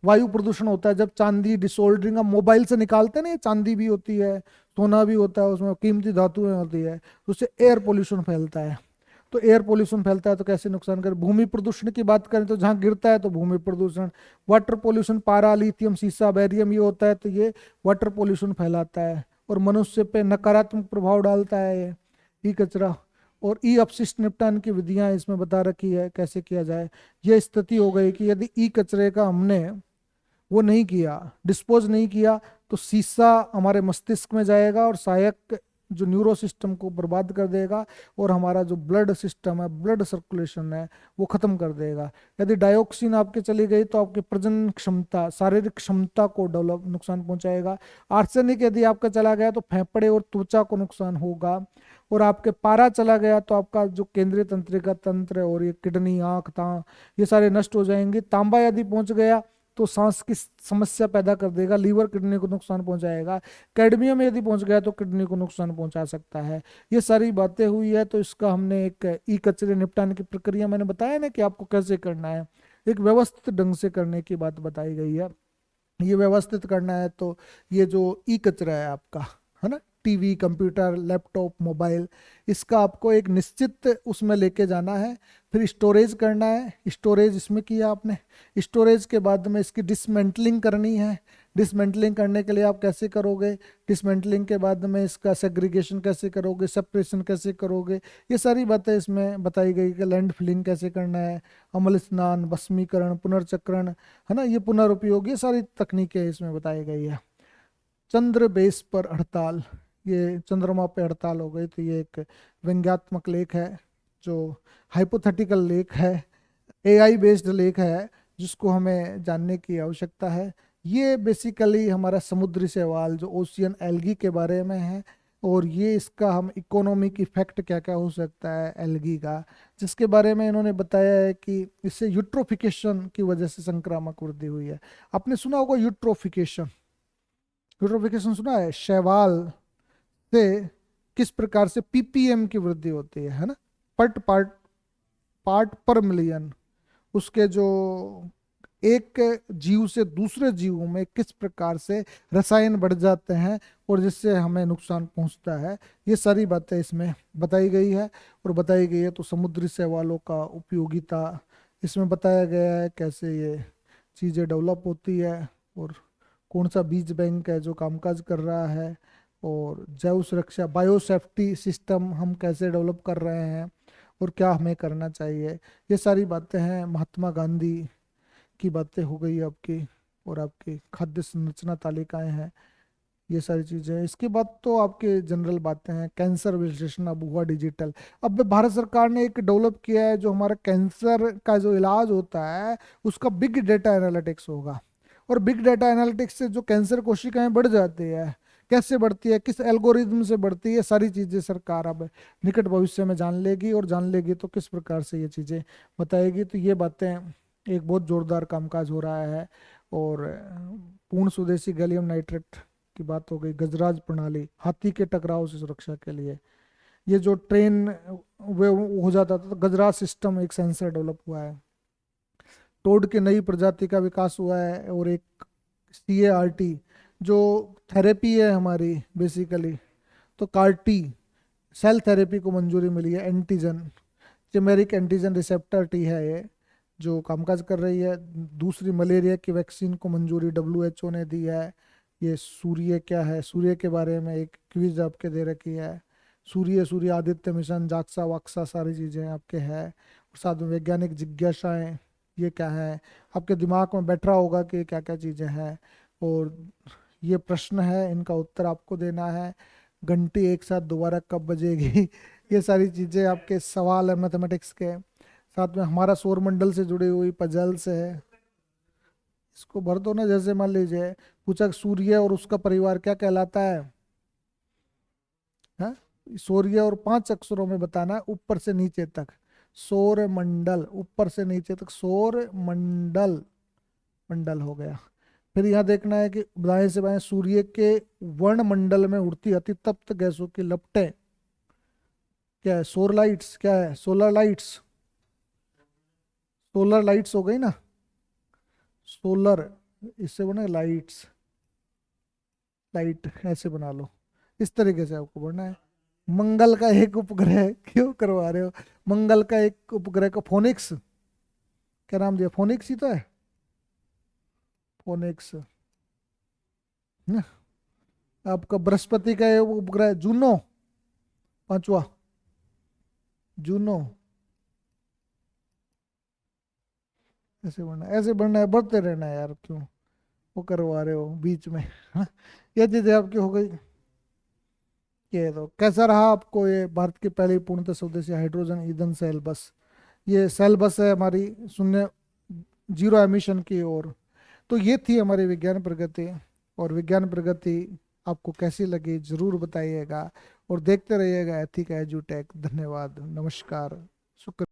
वायु प्रदूषण होता है जब चांदी डिसोल्डरिंग, हम मोबाइल से निकालते हैं ना, ये चांदी भी होती है, सोना भी होता है, उसमें कीमती धातुएं होती है, तो उससे एयर पोल्यूशन फैलता है। तो एयर पोल्यूशन फैलता है तो कैसे नुकसान करे। भूमि प्रदूषण की बात करें तो जहाँ गिरता है तो भूमि प्रदूषण। वाटर पोल्यूशन, पारा, लिथियम, सीसा, बैरियम ये होता है तो ये वाटर पोल्यूशन फैलाता है और मनुष्य पे नकारात्मक प्रभाव डालता है ये ई कचरा। और ई अपशिष्ट निपटान की विधियां इसमें बता रखी है कैसे किया जाए। ये स्थिति हो गई कि यदि ई कचरे का हमने वो नहीं किया, डिस्पोज नहीं किया, तो सीसा हमारे मस्तिष्क में जाएगा और सहायक जो न्यूरो सिस्टम को बर्बाद कर देगा और हमारा जो ब्लड सिस्टम है, ब्लड सर्कुलेशन है, वो खत्म कर देगा। यदि डायोक्सिन आपके चली गई तो आपकी प्रजनन क्षमता, शारीरिक क्षमता को डेवलप नुकसान पहुंचाएगा। आर्सेनिक यदि आपका चला गया तो फेफड़े और त्वचा को नुकसान होगा। और आपके पारा चला गया तो आपका जो केंद्रीय तंत्रिका तंत्र है और ये किडनी, आंख, दांत, ये सारे नष्ट हो जाएंगे। तांबा यदि पहुंच गया तो सांस की समस्या पैदा कर देगा, लीवर, किडनी को नुकसान पहुंचाएगा। कैडमियम यदि पहुंच गया तो किडनी को नुकसान पहुंचा सकता है। ये सारी बातें हुई है तो इसका हमने एक ई कचरे निपटान की प्रक्रिया मैंने बताया ना कि आपको कैसे करना है, एक व्यवस्थित ढंग से करने की बात बताई गई है। ये व्यवस्थित करना है तो ये जो ई कचरा है आपका, है ना, टीवी, कंप्यूटर, लैपटॉप, मोबाइल, इसका आपको एक निश्चित उसमें लेके जाना है। फिर स्टोरेज करना है। स्टोरेज इसमें किया आपने, स्टोरेज के बाद में इसकी डिसमेंटलिंग करनी है। डिसमेंटलिंग करने के लिए आप कैसे करोगे, डिसमेंटलिंग के बाद में इसका सेग्रीगेशन कैसे करोगे, सेपरेशन कैसे करोगे, ये सारी बातें इसमें बताई गई कि लैंड फिलिंग कैसे करना है, अम्ल स्नान, भस्मीकरण, पुनर्चक्रण, है ना, ये पुनरुपयोग, ये सारी तकनीकें इसमें बताई गई है। चंद्र बेस पर हड़ताल, ये चंद्रमा पे हड़ताल हो गई तो ये एक व्यंग्यात्मक लेख है, जो हाइपोथेटिकल लेख है, एआई बेस्ड लेख है, जिसको हमें जानने की आवश्यकता है। ये बेसिकली हमारा समुद्री शैवाल जो ओशियन एल्गी के बारे में है, और ये इसका हम इकोनॉमिक इफेक्ट क्या क्या हो सकता है एल्गी का, जिसके बारे में इन्होंने बताया है कि इससे यूट्रोफिकेशन की वजह से संक्रामक वृद्धि हुई है। आपने सुना होगा यूट्रोफिकेशन, यूट्रोफिकेशन सुना है, शैवाल से किस प्रकार से पीपीएम की वृद्धि होती है ना, पार्ट पार्ट पार्ट पर मिलियन, उसके जो एक जीव से दूसरे जीव में किस प्रकार से रसायन बढ़ जाते हैं और जिससे हमें नुकसान पहुंचता है। ये सारी बातें इसमें बताई गई है। और बताई गई है तो समुद्री शैवालों का उपयोगिता इसमें बताया गया है, कैसे ये चीज़ें डेवलप होती है और कौन सा बीज बैंक है जो कामकाज कर रहा है, और जैव सुरक्षा, बायोसेफ्टी सिस्टम हम कैसे डेवलप कर रहे हैं और क्या हमें करना चाहिए। ये सारी बातें हैं। महात्मा गांधी की बातें हो गई आपकी, और आपकी खाद्य संरचना तालिकाएं हैं, ये सारी चीजें हैं। इसके बाद तो आपके जनरल बातें हैं। कैंसर विश्लेषण अब हुआ डिजिटल। अब भारत सरकार ने एक डेवलप किया है जो हमारा कैंसर का जो इलाज होता है उसका बिग डेटा एनालिटिक्स होगा। और बिग डेटा एनालिटिक्स से जो कैंसर कोशिकाएं बढ़ जाती है, कैसे बढ़ती है, किस एल्गोरिदम से बढ़ती है, सारी चीजें सरकार अब निकट भविष्य में जान लेगी, और जान लेगी तो किस प्रकार से ये चीजें बताएगी। तो ये बातें, एक बहुत जोरदार कामकाज हो रहा है। और पूर्ण स्वदेशी गैलियम नाइट्रेट की बात हो गई। गजराज प्रणाली, हाथी के टकराव से सुरक्षा के लिए, ये जो ट्रेन वे हो जाता था तो गजराज सिस्टम एक सेंसर डेवलप हुआ है। टोड की नई प्रजाति का विकास हुआ है। और एक CAR-T जो थेरेपी है हमारी बेसिकली, तो CAR-T सेल थेरेपी को मंजूरी मिली है। एंटीजन, जेमेरिक एंटीजन रिसेप्टर टी है ये, जो कामकाज कर रही है। दूसरी मलेरिया की वैक्सीन को मंजूरी WHO ने दी है। ये सूर्य क्या है, सूर्य के बारे में एक क्विज आपके दे रखी है। सूर्य आदित्य मिशन, जाक्सा वाक्सा सारी चीज़ें आपके हैं। और साथ में वैज्ञानिक जिज्ञासाएं, ये क्या है, आपके दिमाग में बैठ रहा होगा कि क्या क्या चीज़ें हैं। और ये प्रश्न है, इनका उत्तर आपको देना है। घंटी एक साथ दोबारा कब बजेगी ये सारी चीज़ें आपके सवाल है मैथमेटिक्स के। साथ में हमारा सौर मंडल से जुड़ी हुई पजल्स है, इसको भर दो ना। जैसे मान लीजिए पूछा सूर्य और उसका परिवार क्या कहलाता है, हाँ, सूर्य और 5 अक्षरों में बताना है ऊपर से नीचे तक। सौर मंडल, ऊपर से नीचे तक सौर मंडल, मंडल हो गया। फिर यहाँ देखना है कि दाएं से बाएं सूर्य के वर्ण मंडल में उड़ती अति तप्त गैसों की लपटें, क्या है? सोलर लाइट्स, क्या है? सोलर लाइट्स, सोलर लाइट्स हो गई ना, सोलर, इससे बने लाइट्स, लाइट ऐसे बना लो, इस तरीके से आपको बढ़ना है। मंगल का एक उपग्रह, क्यों करवा रहे हो? मंगल का एक उपग्रह का फोनिक्स, क्या नाम दिया? फोनिक्स ही तो है, फोनिक्स ना। आपका बृहस्पति का ये उपग्रह जूनो, पांचवा, जूनो, ऐसे बढ़ना है, बढ़ते रहना है यार, क्यों वो करवा रहे हो बीच में? हाँ? ये चीजें आपकी हो गई। ये तो कैसा रहा आपको ये भारत की पहली पूर्णतः स्वदेशी हाइड्रोजन ईंधन सेल बस? ये सेल बस है हमारी, शून्य, जीरो एमिशन की ओर। तो ये थी हमारी विज्ञान प्रगति। और विज्ञान प्रगति आपको कैसी लगी जरूर बताइएगा, और देखते रहिएगा एथिका एजुटेक। धन्यवाद, नमस्कार, शुक्र।